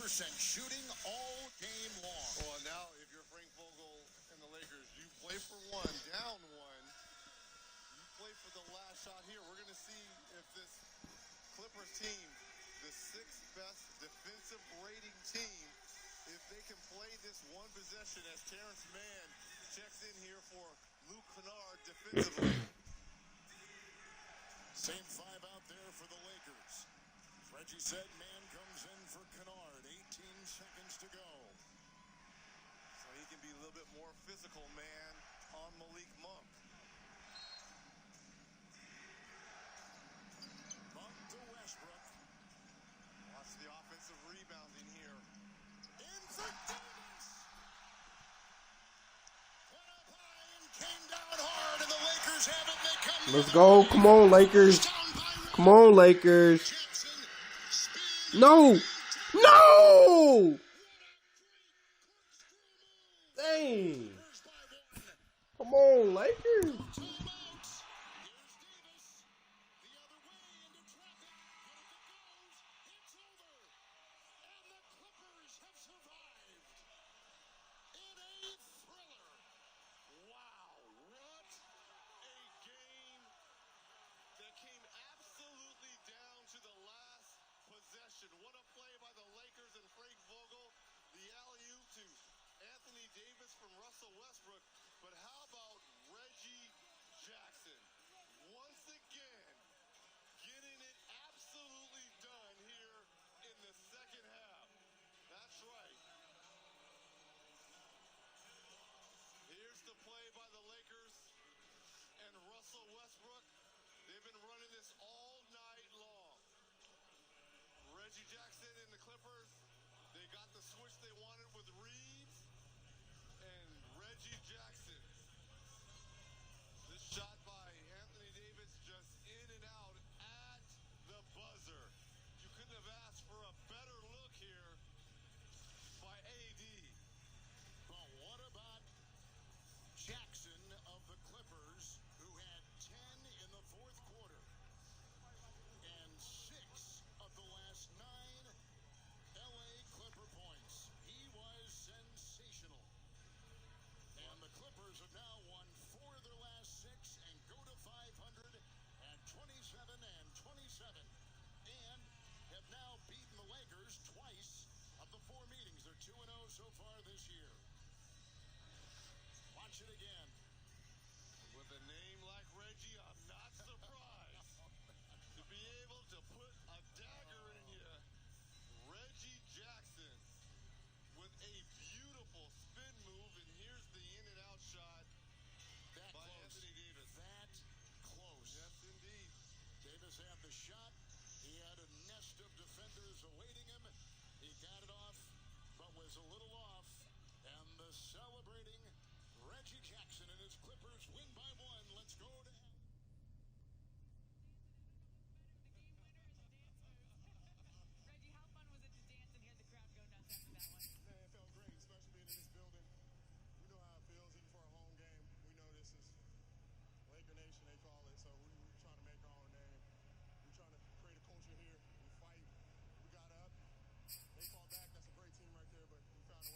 Shooting all game long. Well, now if you're Frank Vogel and the Lakers, you play for one, down one. You play for the last shot here. We're going to see if this Clippers team, the sixth best defensive rating team, if they can play this one possession as Terrence Mann checks in here for Luke Kennard defensively. Same five out there for the Lakers. Reggie said Mann comes in for Kennard. 18 seconds to go. So he can be a little bit more physical, man, on Malik Monk. Monk to Westbrook. Watch the offensive rebounding here. In for Davis. Went up high and came down hard, and the Lakers have it. They come. Let's go. Come on, Lakers. Come on, Lakers. No. No. Dang. mean? Come on, Lakers. What a play by the Lakers and Frank Vogel. The alley-oop to Anthony Davis from Russell Westbrook. But how about Reggie Jackson? Once again, getting it absolutely done here in the second half. That's right. Here's the play by the Lakers and Russell Westbrook. They've been running this all night long. Reggie Jackson and the Clippers, they got the switch they wanted with Reeves and Reggie Jackson. This shot by Anthony Davis just in and out at the buzzer. You couldn't have asked for a better look here by AD. But what about Jackson of the Clippers, who had 10 in the fourth quarter and 6 of the last 9 LA Clipper points? He was sensational. And the Clippers have now won 4 of their last 6 and go to 500 at 27-27, and have now beaten the Lakers twice of the 4 meetings. They're 2-0 so far this year. Watch it again. With a name like Reggie, I'm not surprised to be able to put a dagger in you. Reggie Jackson with a beautiful spin move, and here's the in-and-out shot That by close. Anthony Davis. That close. Yes, indeed. Davis had the shot. He had a nest of defenders awaiting him. He got it off, but was a little off. And the celebrating Reggie Jackson and his Clippers win by 1. Let's go to... Reggie, how fun was it to dance and hear the crowd go nuts after that one? Man, it felt great, especially being in this building. We know how it feels, even for a home game. We know this is Laker Nation, they call it. So we're trying to make our own name. We're trying to create a culture here. We fight. We got up. They fought back. That's a great team right there. But we found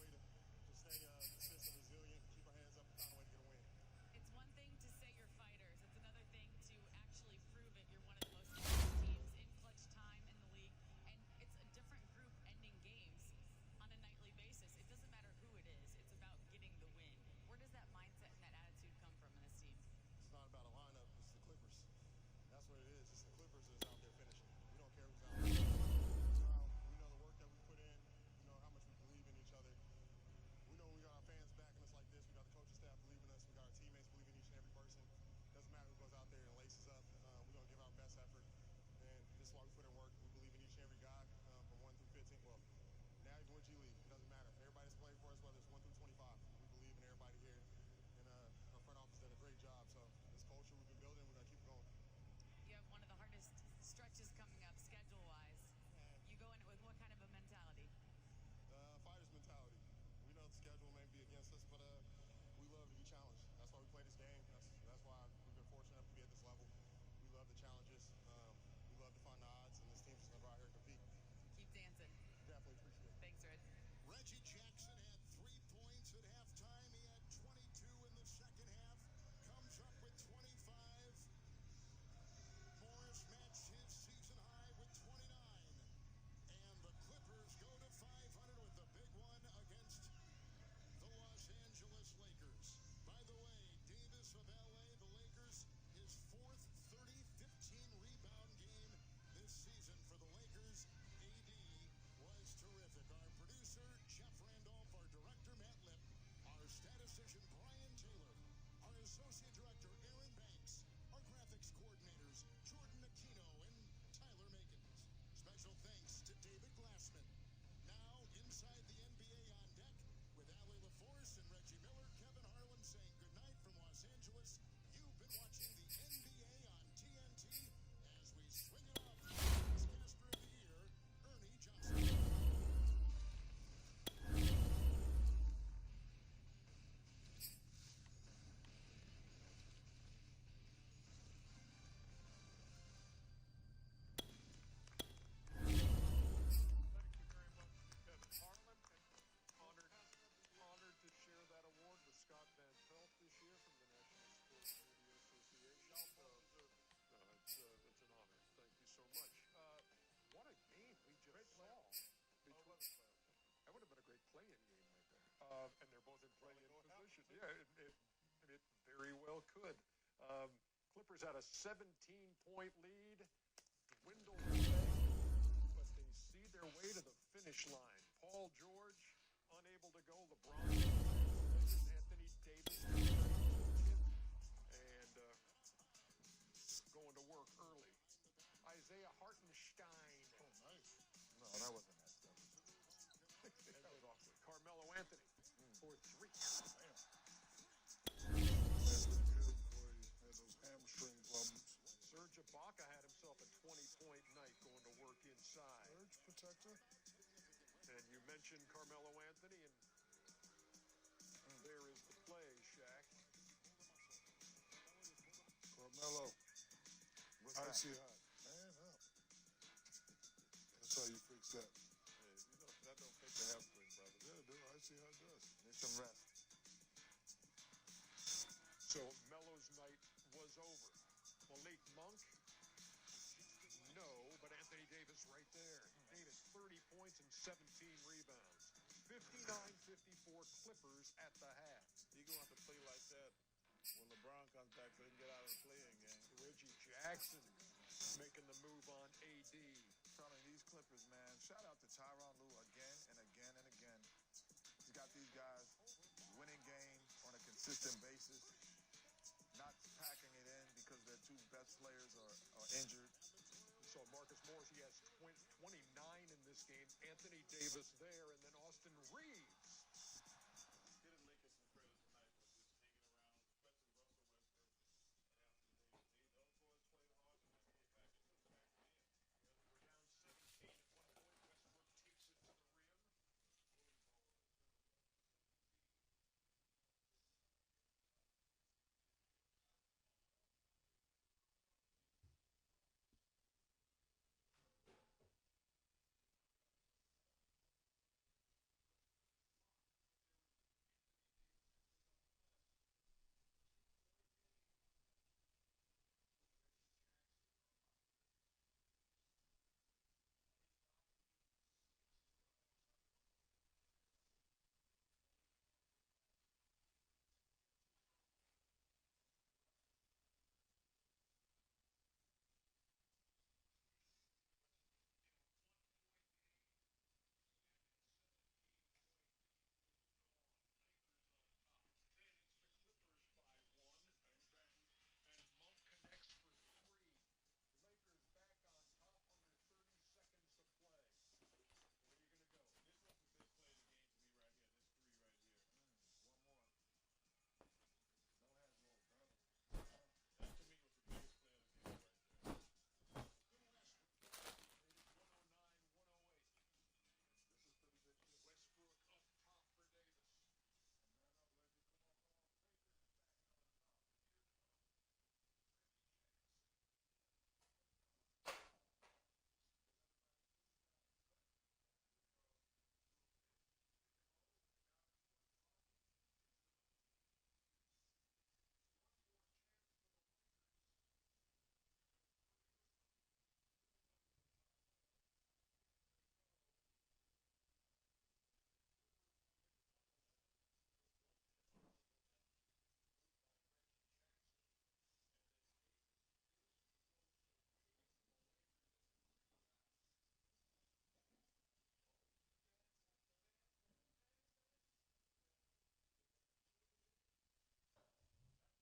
could. Clippers had a 17-point lead, dwindled away, but they see their way to the finish line. Paul George unable to go. LeBron, Anthony Davis, and going to work early. Isaiah Hartenstein. Oh, nice. No, that wasn't that stuff. That was awkward. Carmelo Anthony for three. Damn. That's pretty good before he had those hamstring problems. Serge Ibaka had himself a 20-point night going to work inside. Surge protector. And you mentioned Carmelo Anthony, and there is the play, Shaq. Carmelo. Icy hot. Man up. That's how you fix that. Yeah, that don't fix the hamstring, brother. Yeah, dude. Icy hot does. Need some rest. So Melo's night was over. Malik Monk, no, but Anthony Davis right there. Davis 30 points and 17 rebounds. 59-54 Clippers at the half. You're going to have to play like that when LeBron comes back so he can get out of the play-in game. Reggie Jackson making the move on AD. Telling these Clippers, man, shout out to Tyronn Lue again and again and again. He's got these guys winning games on a consistent basis, not packing it in because their two best players are injured. So Marcus Morris, he has 29 in this game. Anthony Davis there, and then Austin Reeves. Getting Lakers some credit tonight for just hanging around, especially Russell Westbrook and Anthony Davis. Those boys played hard and then get back into the back end. We're down 17 at one point.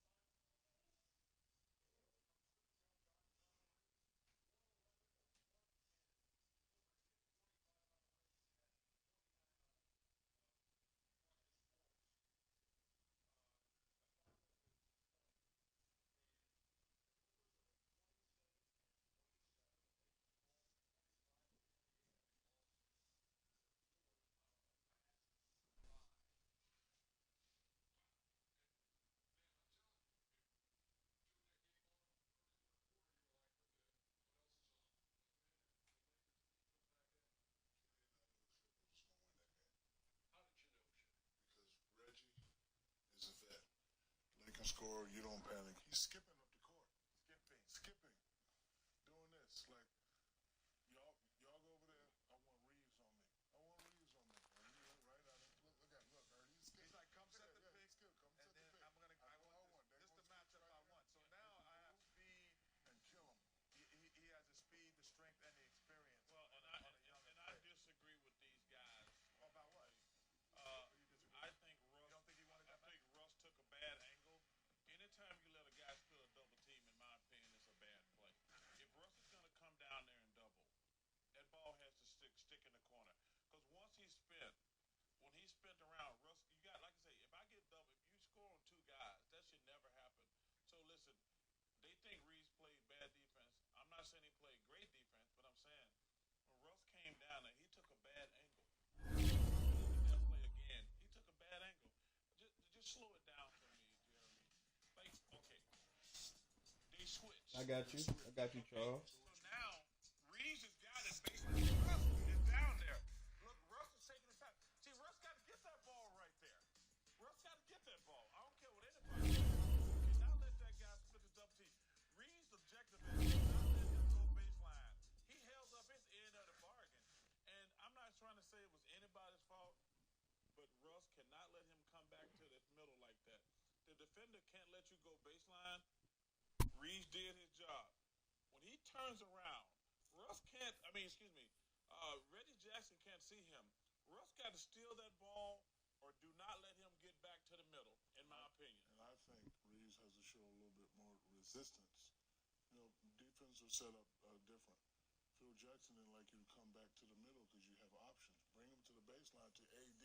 Westbrook takes it to the rim. Score, you don't panic. He's skipping up the court. Skipping. Doing this. Like, y'all go over there. I want Reeves on me. Right? Look, he's skipping. He's like, come set the pick, Come and set the then pick. I want this the matchup saying he played great defense, but I'm saying when Russ came down there, he took a bad angle. He did that play again. He took a bad angle. Just slow it down for me, Jeremy. Like, okay, they switched. I got you, Charles. So now Reeves has got it basically. Russ is down there. Look, Russ is taking his time. See, Russ got to get that ball right there. Russ got to get that ball. I don't care what anybody says. You cannot let that guy split his double team. Reeves' objective is not let him go baseline. He held up his end of the bargain. And I'm not trying to say it was anybody's fault, but Russ cannot let him come back to the middle like that. The defender can't let you go baseline. Reeves did his job. When he turns around, Russ can't, Reggie Jackson can't see him. Russ got to steal that ball or do not let him get back to the middle, in my opinion. And I think Reeves has to show a little bit more resistance. You know, defense was set up different. Phil Jackson didn't like you to come back to the middle because you have options. Bring him to the baseline to AD,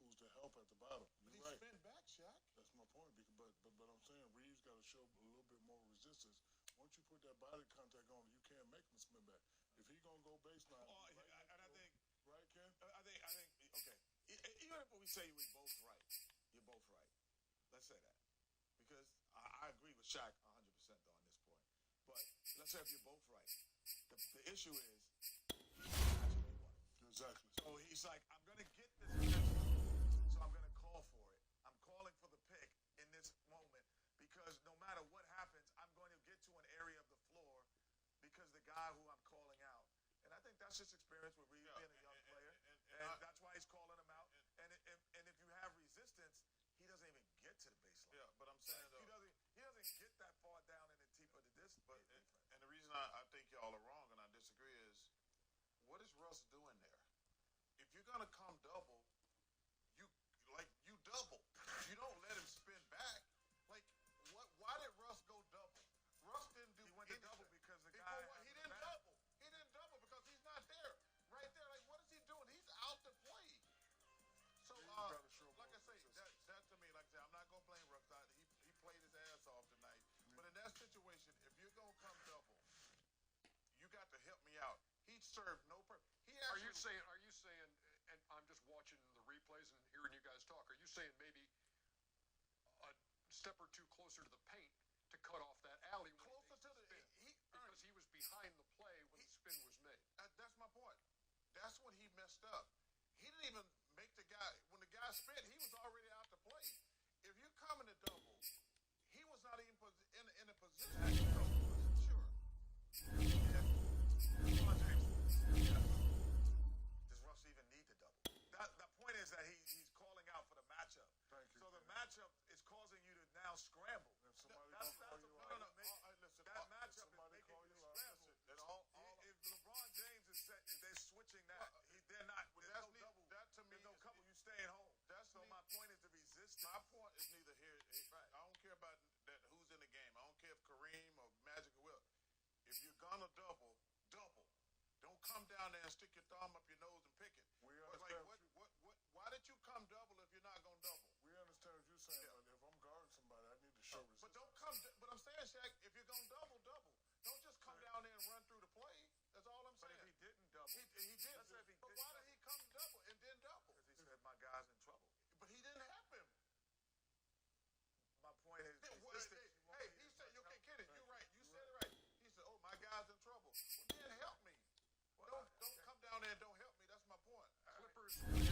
who's the help at the bottom. You're He's right. spin back, Shaq. That's my point. But I'm saying Reeves got to show a little bit more resistance. Once you put that body contact on, you can't make him spin back. If he's gonna go baseline, right, Ken? I think, okay. Even if we say we're both right, you're both right. Let's say that. Because I agree with Shaq 100% on this point. But let's say if you're both right. The issue is, Exactly. So he's like, I'm going to get this matchup, so I'm going to call for it. I'm calling for the pick in this moment because no matter what happens, I'm going to get to an area of the floor because the guy who I'm calling out. And I think that's just experience with Reeves being a young player. And that's why he's calling him out. And if you have resistance, he doesn't even get to the baseline. Yeah, but I'm saying though, he doesn't get that far down in the tip of the distance. And the reason I think y'all are wrong and I disagree is, what is Russ doing there? If you're gonna come double, you double. You don't let him spin back. Like, what? Why did Russ go double? Russ didn't do. He went to double because the guy. He didn't double. He didn't double because he's not there. Right there. Like, what is he doing? He's out to play. So, like I say, that to me, like I said, I'm not gonna blame Russ. He played his ass off tonight. But in that situation, if you're gonna come double, you got to help me out. He served no purpose. Are you saying, and I'm just watching the replays and hearing you guys talk, are you saying maybe a step or two closer to the paint to cut off that alley when closer to the spin? Because he was behind the play when the spin was made. That's my point. That's when he messed up. He didn't even make the guy, when the guy spin, he was already out to play. If you're coming to double, he was not even in a position to double. Sure. Yeah. Does Russ even need to double? The point is that he's calling out for the matchup. Thank you. So the matchup is causing you to now scramble. Listen, that matchup is making you scramble. If LeBron James is set, they're switching that. They're not. There's no double. That to me, there's no couple. You staying home. So my point is to resist. My point is neither here. Right. I don't care about that. Who's in the game? I don't care if Kareem or Magic or Will. If you're gonna double, double. Don't come down there and stick your thumb up your nose and pick it. We understand. Why did you come double if you're not gonna double? We understand what you're saying, but if I'm guarding somebody, I need to show resistance. But don't come. But I'm saying, Shaq, if you're gonna double, double. Don't just come down there and run through the play. That's all I'm saying. But if he didn't double, he did. But why did he come double and then double? Because he said my guy's in trouble. But he didn't help him. My point is, hey, he said, okay, Kenny, you're right. You said it right. He said, oh, my guy's in trouble. Well, then help me. Don't come down there and don't help me. That's my point. Clippers they're 9-4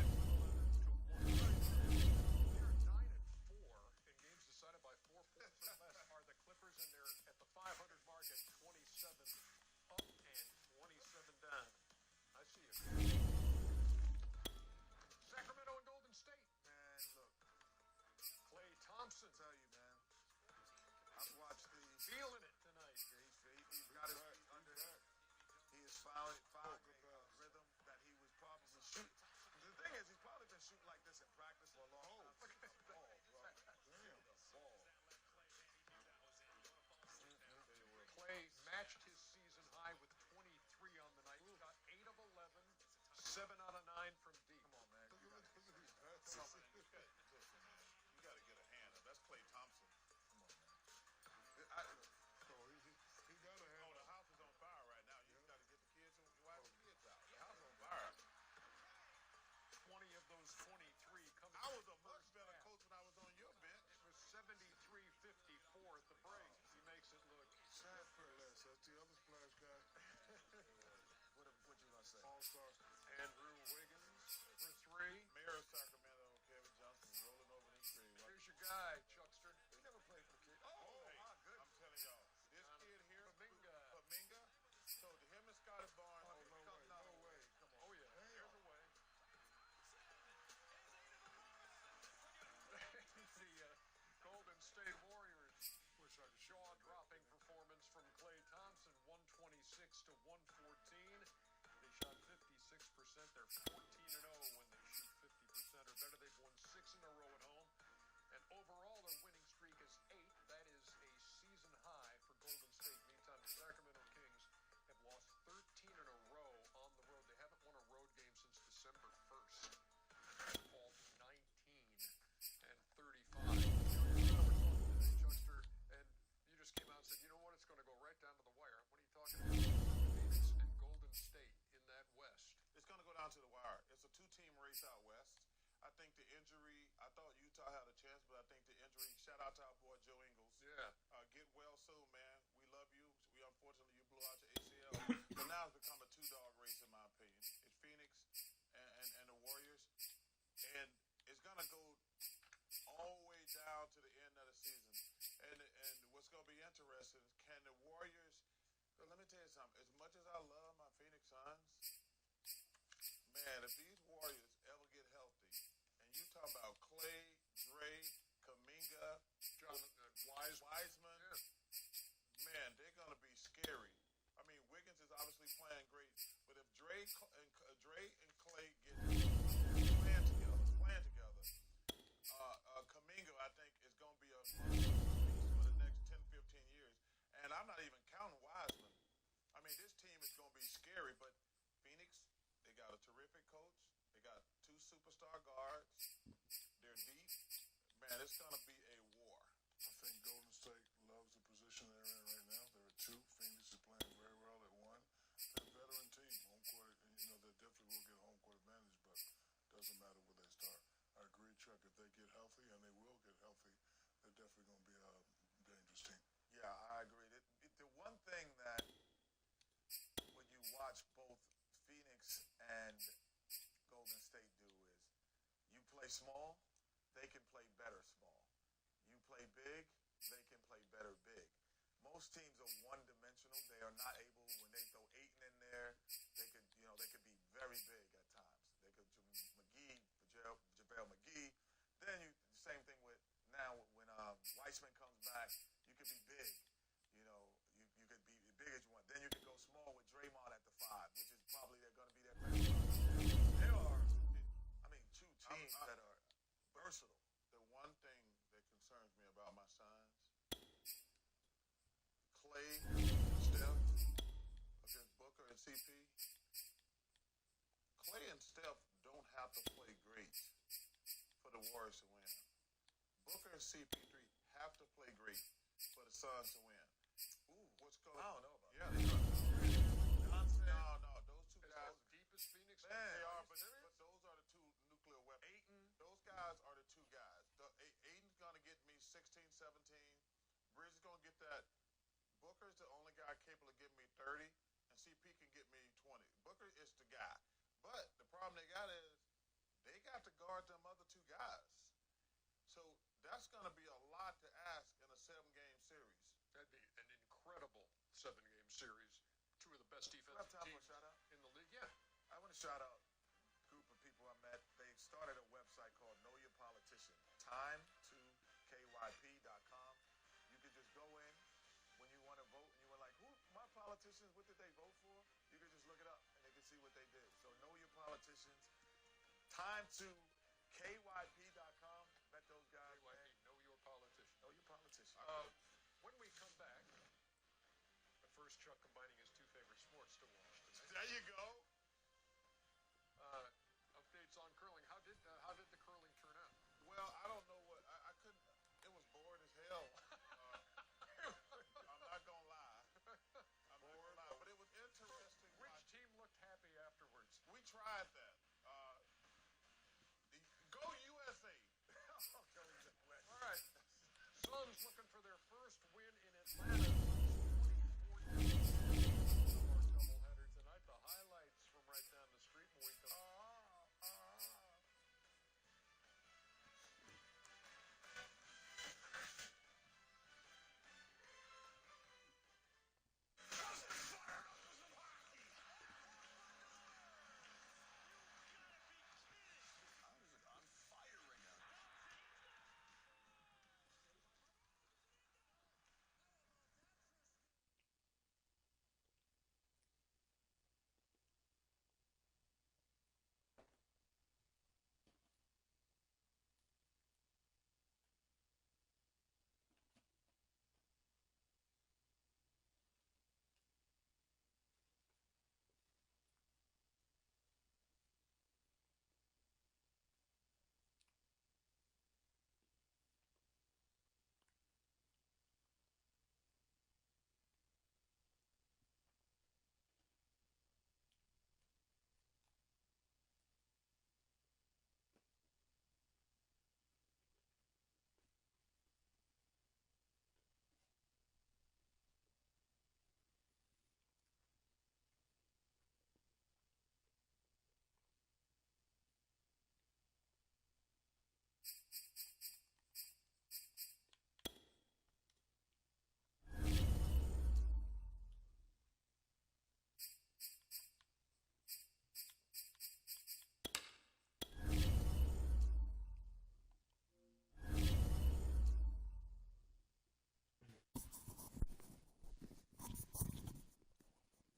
in games decided by 4 points or less. Are the Clippers, and they're at the 500 mark at 27 up and 27 down. I see it. Sacramento and Golden State. Man, look. Klay Thompson. I tell you, man. I've watched these. Feeling it tonight. He's got his feet under him. He has found a rhythm that he was probably shooting. The thing State. All-star Andrew Wiggins for three. Mayor of Sacramento, Kevin Johnson, is rolling over in his grave. Here's your guy, Chuckster. He never played for the kid. Oh, hey, my goodness. I'm telling y'all, this kid here, Kuminga, so to him and Scotty Barnes, no way. Come on. Oh, yeah. There's a way. The Golden State Warriors with a jaw-dropping performance from Klay Thompson, 126 to 114. They shot 56%. They're 14-0 when they shoot 50% or better. They've won 6 in a row at home. And overall, their winning streak is 8. That is a season high for Golden State. Meantime, the Sacramento Kings have lost 13 in a row on the road. They haven't won a road game since December 1st. They fall 19 and 35. Chuckster, and you just came out and said, you know what, it's going to go right down to the wire. What are you talking about? Phoenix and Golden State in that West. It's going to go down to the wire. It's a two-team race out west. I think the injury, I thought Utah had a chance, but I think the injury, shout out to our boy Joe Ingles. Yeah. Get well soon, man. We love you. Unfortunately, you blew out your ACL. But now it's become a two-dog race, in my opinion. It's Phoenix and the Warriors. And it's going to go all the way down to the end of the season. And what's going to be interesting is, can the Warriors, let me tell you something, as much as I love my Phoenix Suns, man, if these Warriors ever get healthy, and you talk about Klay, Dre, Kuminga, Wiseman, man, they're going to be scary. I mean, Wiggins is obviously playing great, but if Dre and Klay get playing together, Kuminga, I think, is going to be a piece for the next 10, 15 years. And I'm not even counting Wiseman. I mean, this team is going to be scary, but Phoenix, they got a terrific coach. They got 2 superstar guards. They're deep. Man, it's going to be a war. I think Golden State loves the position they're in right now. They're at 2. Phoenix is playing very well at 1. They're a veteran team. Home court, they definitely will get home court advantage, but it doesn't matter where they start. I agree, Chuck. If they get healthy, and they will get healthy, they're definitely going to be a dangerous team. Yeah, I agree. The one thing that when you watch both Phoenix and Golden State do is you play small, they can play better small. You play big, they can play better big. Most teams are one-dimensional. They are not able, when they throw Ayton in there, they could be very big at times. They could, JaVale McGee. Then same thing with now when Weissman comes back, you could be big. You could be big as you want. Then you could go small with Draymond at the 5, which is probably they're going to be their best. There are, 2 teams that are versatile. The one thing that concerns me about my Suns, Klay, Steph, against Booker and CP. Klay and Steph don't have to play great for the Warriors to win. Booker and CP3 have to play great for the Suns to win. Ooh, what's going on? I don't know about that. No, those 2 guys. As deep as Phoenix? Man, they are, but those are the 2 nuclear weapons. Ayton, those guys are the 2 guys. Ayton's going to get me 16, 17. Bridges is going to get that. Booker's the only guy capable of getting me 30, and CP can get me 20. Booker is the guy. But the problem they got is they got to guard them other 2 guys. So that's going to be a lot to ask in a 7-game series. That'd be an incredible 7-game series. 2 of the best defensive teams in the league. Yeah. I want to shout out a group of people I met. They started a website called Know Your Politician, time2kyp.com. You could just go in when you want to vote and you were like, who, my politicians, what did they vote for? You could just look it up and they can see what they did. So Know Your Politicians, time2kyp.com. Met those guys. KYP, Know Your Politician. Know Your Politician. When we come back, but first Chuck combining his 2 favorite sports to watch tonight. There you go. Updates on curling. How did the curling turn out? Well, I don't know what I couldn't. It was boring as hell. I'm not gonna lie. But it was interesting. Which team looked happy afterwards? We tried that. Go USA. All right. Suns looking for their first win in Atlanta. Doubleheader tonight. The highlights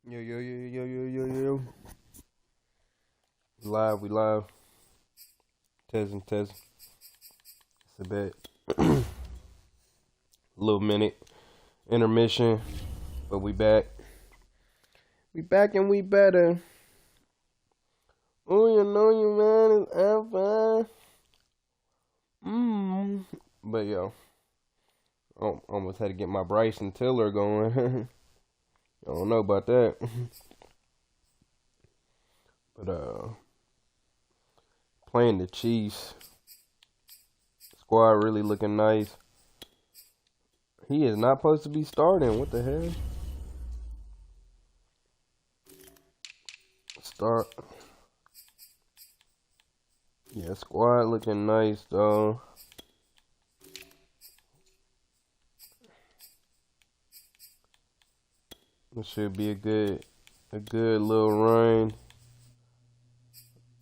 Yo. We live. Testing. It's a bit. A little minute. Intermission. But we back. We back and we better. Oh, you know you man is fine. But yo. Almost had to get my Bryson Tiller going. I don't know about that. But playing the Chiefs. Squad really looking nice. He is not supposed to be starting. What the hell? Start. Yeah, squad looking nice though. It should be a good little run.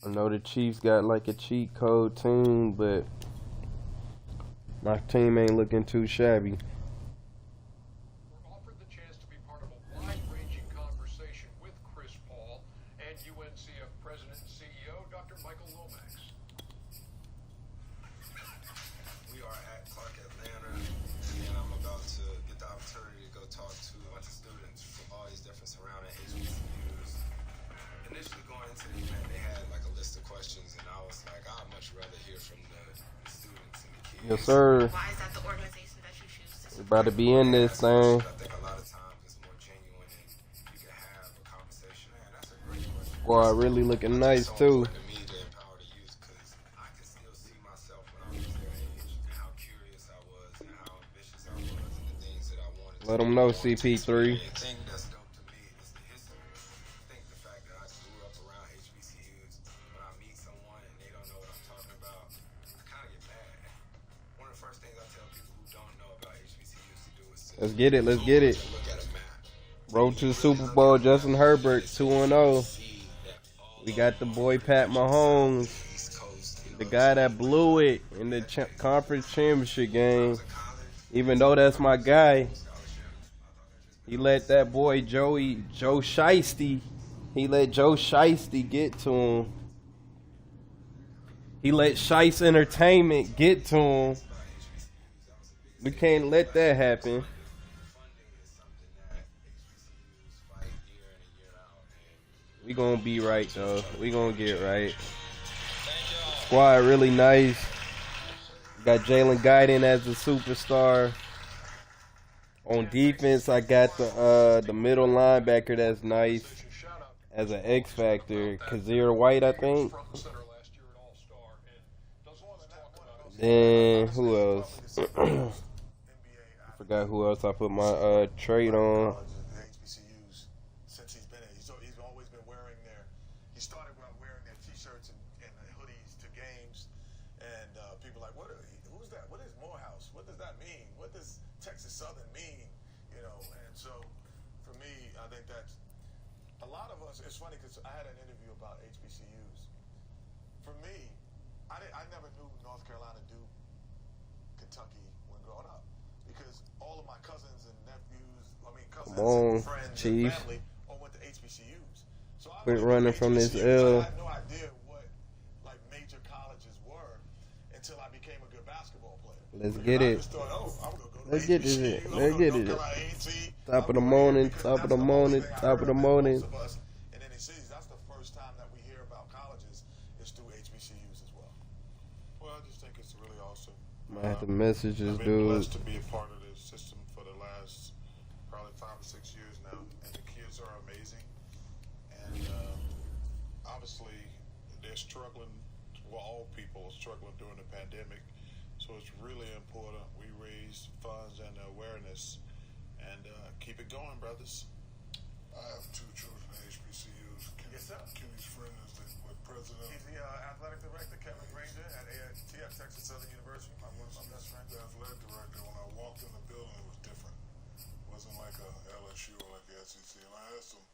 I know the Chiefs got like a cheat code team, but my team ain't looking too shabby. We're offered the chance to be part of a wide-ranging conversation with Chris Paul and UNCF President and CEO Dr. Michael Lomax. We are at Clark Atlanta, and I'm about to get the opportunity to go talk to a bunch of students from all these different surrounding HBCUs. Initially going into the event, they had like a list of questions, and I was like, I'd much rather hear from the students and the kids. Yes, sir. Why is that the organization that you choose to support? We're about to be in this thing. I think a lot of times it's more genuine, and you can have a conversation. Man, that's a great question. Squad really looking nice too. Let them know, CP3. The thing that's dope to me is the history. I think the fact that I grew up around HBCUs, when I meet someone and they don't know what I'm talking about, I kind of get mad. One of the first things I tell people who don't know about HBCUs to do is to Let's get it. look at a map. Road to the Super Bowl, Justin Herbert, 2-0. We got the boy Pat Mahomes, the guy that blew it in the conference championship game. Even though that's my guy, he let that boy Joe Shiesty, he let Joe Shiesty get to him. He let Shice Entertainment get to him. We can't let that happen. We gonna be right though. We gonna get right. Squad really nice. Got Jalen Guyton as the superstar. On defense, I got the middle linebacker that's nice as an X factor, Kazir White, I think. Then who else? I forgot who else I put my trade on. Since he's been in, he's always been wearing their. He started wearing their T-shirts and hoodies to games, and people are like, who's that? What is Morehouse? What does that mean? What does Texas Southern mean? You know, and so for me, I think that's a lot of us. It's funny because I had an interview about HBCUs. For me, I never knew North Carolina, Duke, Kentucky when growing up because all of my cousins and nephews, cousins and friends and family all went to HBCUs. So I Quit running from this L. I had no idea what like major colleges were until I became a good basketball player. Let's get it. Let's get it. Top of the morning. And then in cities, that's the first time that we hear about colleges is through HBCUs as well. Well, I just think it's really awesome. Might have to message this I've been dude. blessed to be a part of this system for the last probably 5 or 6 years now, and the kids are amazing. And obviously, they're struggling. Well, all people are struggling during the pandemic. So it's really important we raise funds and awareness and keep it going, brothers. I have 2 children at HBCUs. Yes, sir. Kenny's friend is the president. He's the athletic director, Kevin Granger, at TF, Texas Southern University. My best friend. The athletic director, when I walked in the building, it was different. It wasn't like a LSU or like the SEC. And I asked him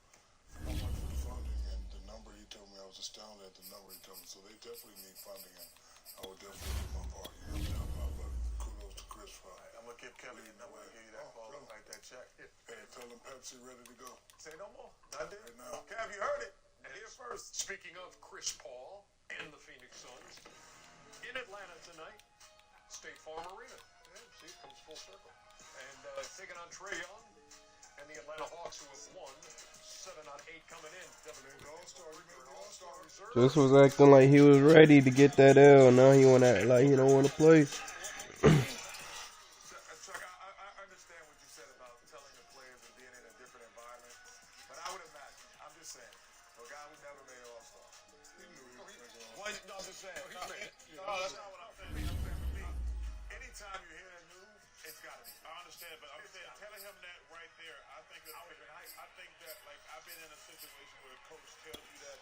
how much for the funding, and the number he told me, I was astounded at the number he told me. So they definitely need funding, and I would definitely do my part. You know what I'm talking about? But kudos to Chris for I'm going to give Kevin your number and give you that call and write that check. Hey, tell him Pepsi ready to go. Say no more. Not there. No. Cav, you heard it. Here first. Speaking of Chris Paul and the Phoenix Suns, in Atlanta tonight, State Farm Arena. Yeah, see, it comes full circle. And taking on Trae Young and the Atlanta Hawks, who have won 7 on 8 coming in. Devin All-Star, All-Star reserve. Just was acting like he was ready to get that L. Now he want to act like he don't want to play. Chuck, I understand what you said about telling the players and being in a different environment, but I would imagine, I'm just saying, a guy who never made All-Star. He knew he was making All-Star. No, I'm just saying. No, that's not what I'm saying. I'm saying for me, anytime you hear that news, it's got to be. I understand, but I'm saying, telling him that right there, I think that, like, I've been in a situation where a coach tells you that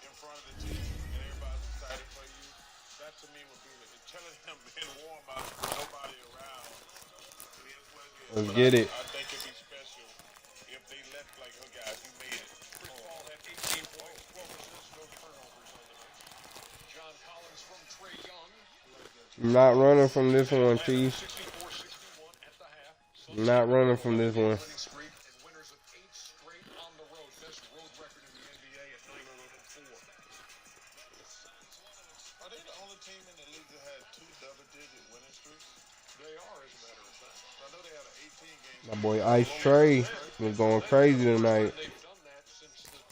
in front of the team and everybody's excited for you. That to me would be telling him in warm about it with nobody around. It is what it is. Let's But get it. I think it'd be special if they let, like, oh, guys, you made it. Chris Paul had 18 points, 12 assists, no turnovers on the night. John Collins from Trae Young. Not running from this one, Chief. 64-61 at the half. Not running from this one. Winning streak and winners of 8 straight on the road. Best road record in the NBA at 9-4. Are they the only team in the league that had 2 double-digit winning streaks? They are, as a matter of fact. I know they had an 18-game. My boy Ice Trey was going crazy tonight. They've done that since the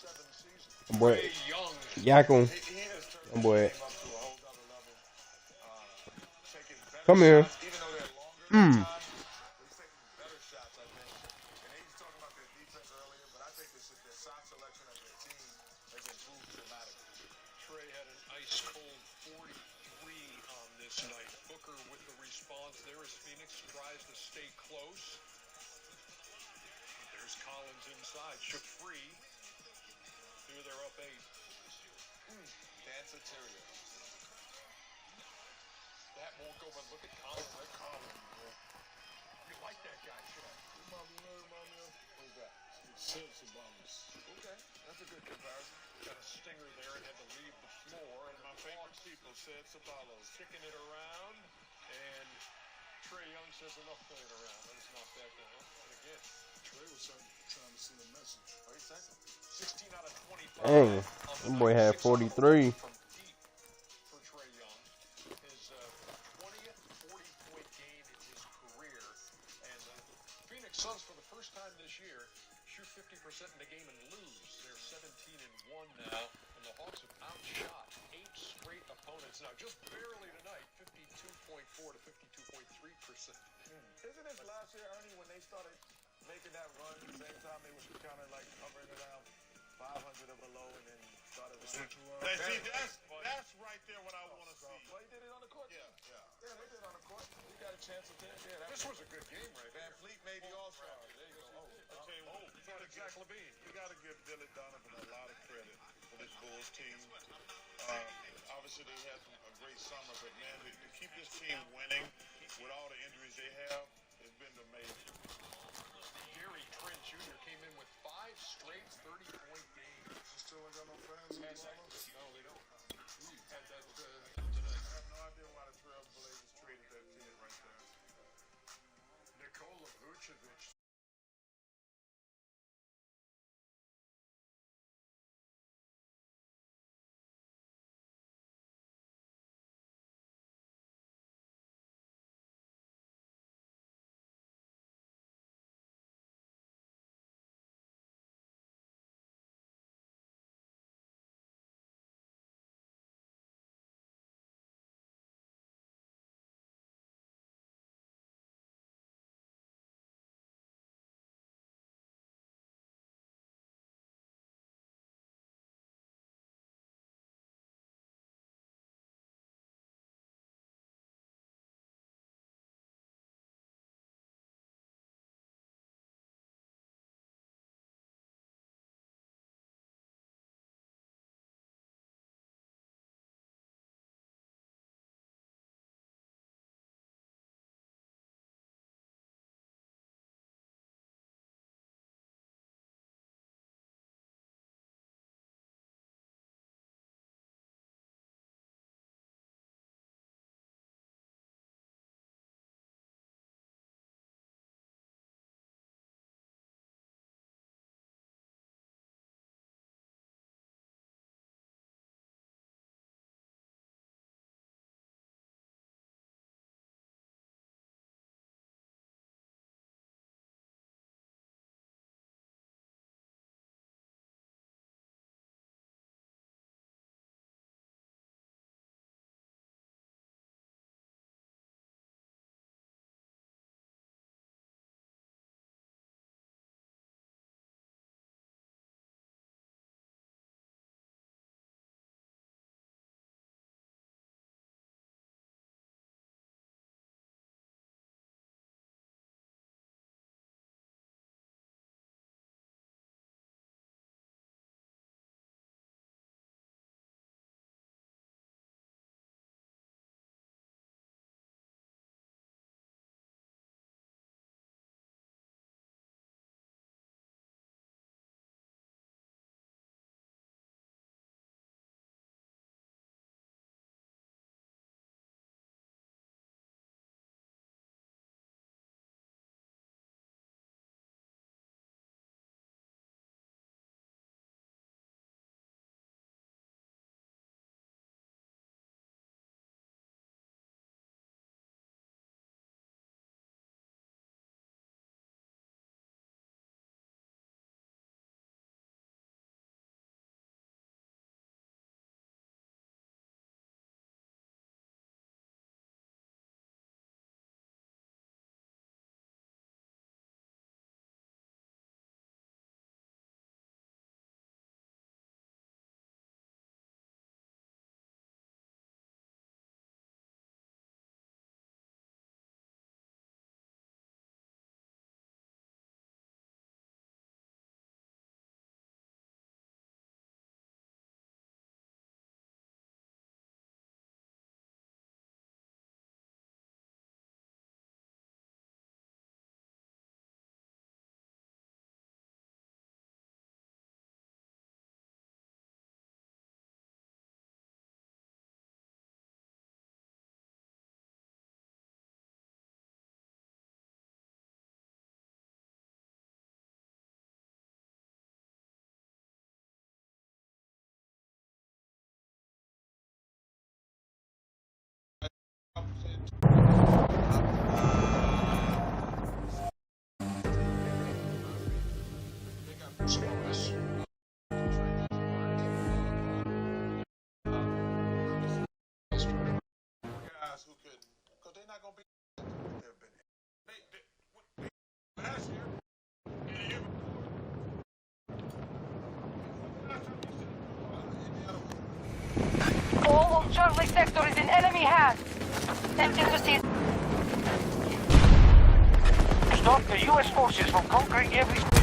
2006-2007 season. My boy Trae Young. Yakum. He has turned My boy. the game up to a whole other level. Taking better Come here. shots, even though they're longer than time, he's taking better shots, I think. And he's talking about their defense earlier, but I think their shot selection of their team has improved dramatically. Trae had an ice-cold 43 on this night. Booker with the response there as Phoenix tries to stay close. There's Collins inside, shook free. Here they're up 8. Dancer Terrier. That won't go, but look at Collins. That Collins, bro. You like that guy, Chuck? Who's that? Sills Obamas. Okay, that's a good comparison. Got a stinger there and had to leave the floor. And my favorite people said Sabalos kicking it around. And Trae Young says enough playing around. Let's knock that down. And again, Trey was trying to send a message. 16 out of 25. Dang, that boy had 43. From deep for Trae Young. His 20th 40-point game in his career. And the Phoenix Suns, for the first time this year, shoot 50% in the game and lose. They're 17-1 now. And the Hawks have outshot 8 straight opponents. Now, just barely tonight, 52.4 to 52.3%. Isn't this last year, Ernie, when they started making that run at the same time they were kind of like hovering around 500 or below and then started running? See, that's right there what I want to see. Well, he did it on the court. Yeah. Yeah, they did it on the court. He got a chance at that. Yeah, This was a good game, right? Van Fleet made the All-Star. There you go. I'll tell you what, you got Zach Levine. You got to give Billy Donovan a lot of credit for this Bulls team. Obviously, they had a great summer, but man, to keep this team winning with all the injuries they have, it's been amazing. Gary Trent Jr. came in with 5 straight 30-point games. Still ain't got no fans in the summer? No, they don't. Had that tonight. I have no idea why the Trailblazers traded that kid right there. Nikola Vucevic Scoreless. Guys who could, because they're not going to be. They've been. Last year. All of Charlie sector is in enemy hands. Tempting to see. Stop the U.S. forces from conquering every.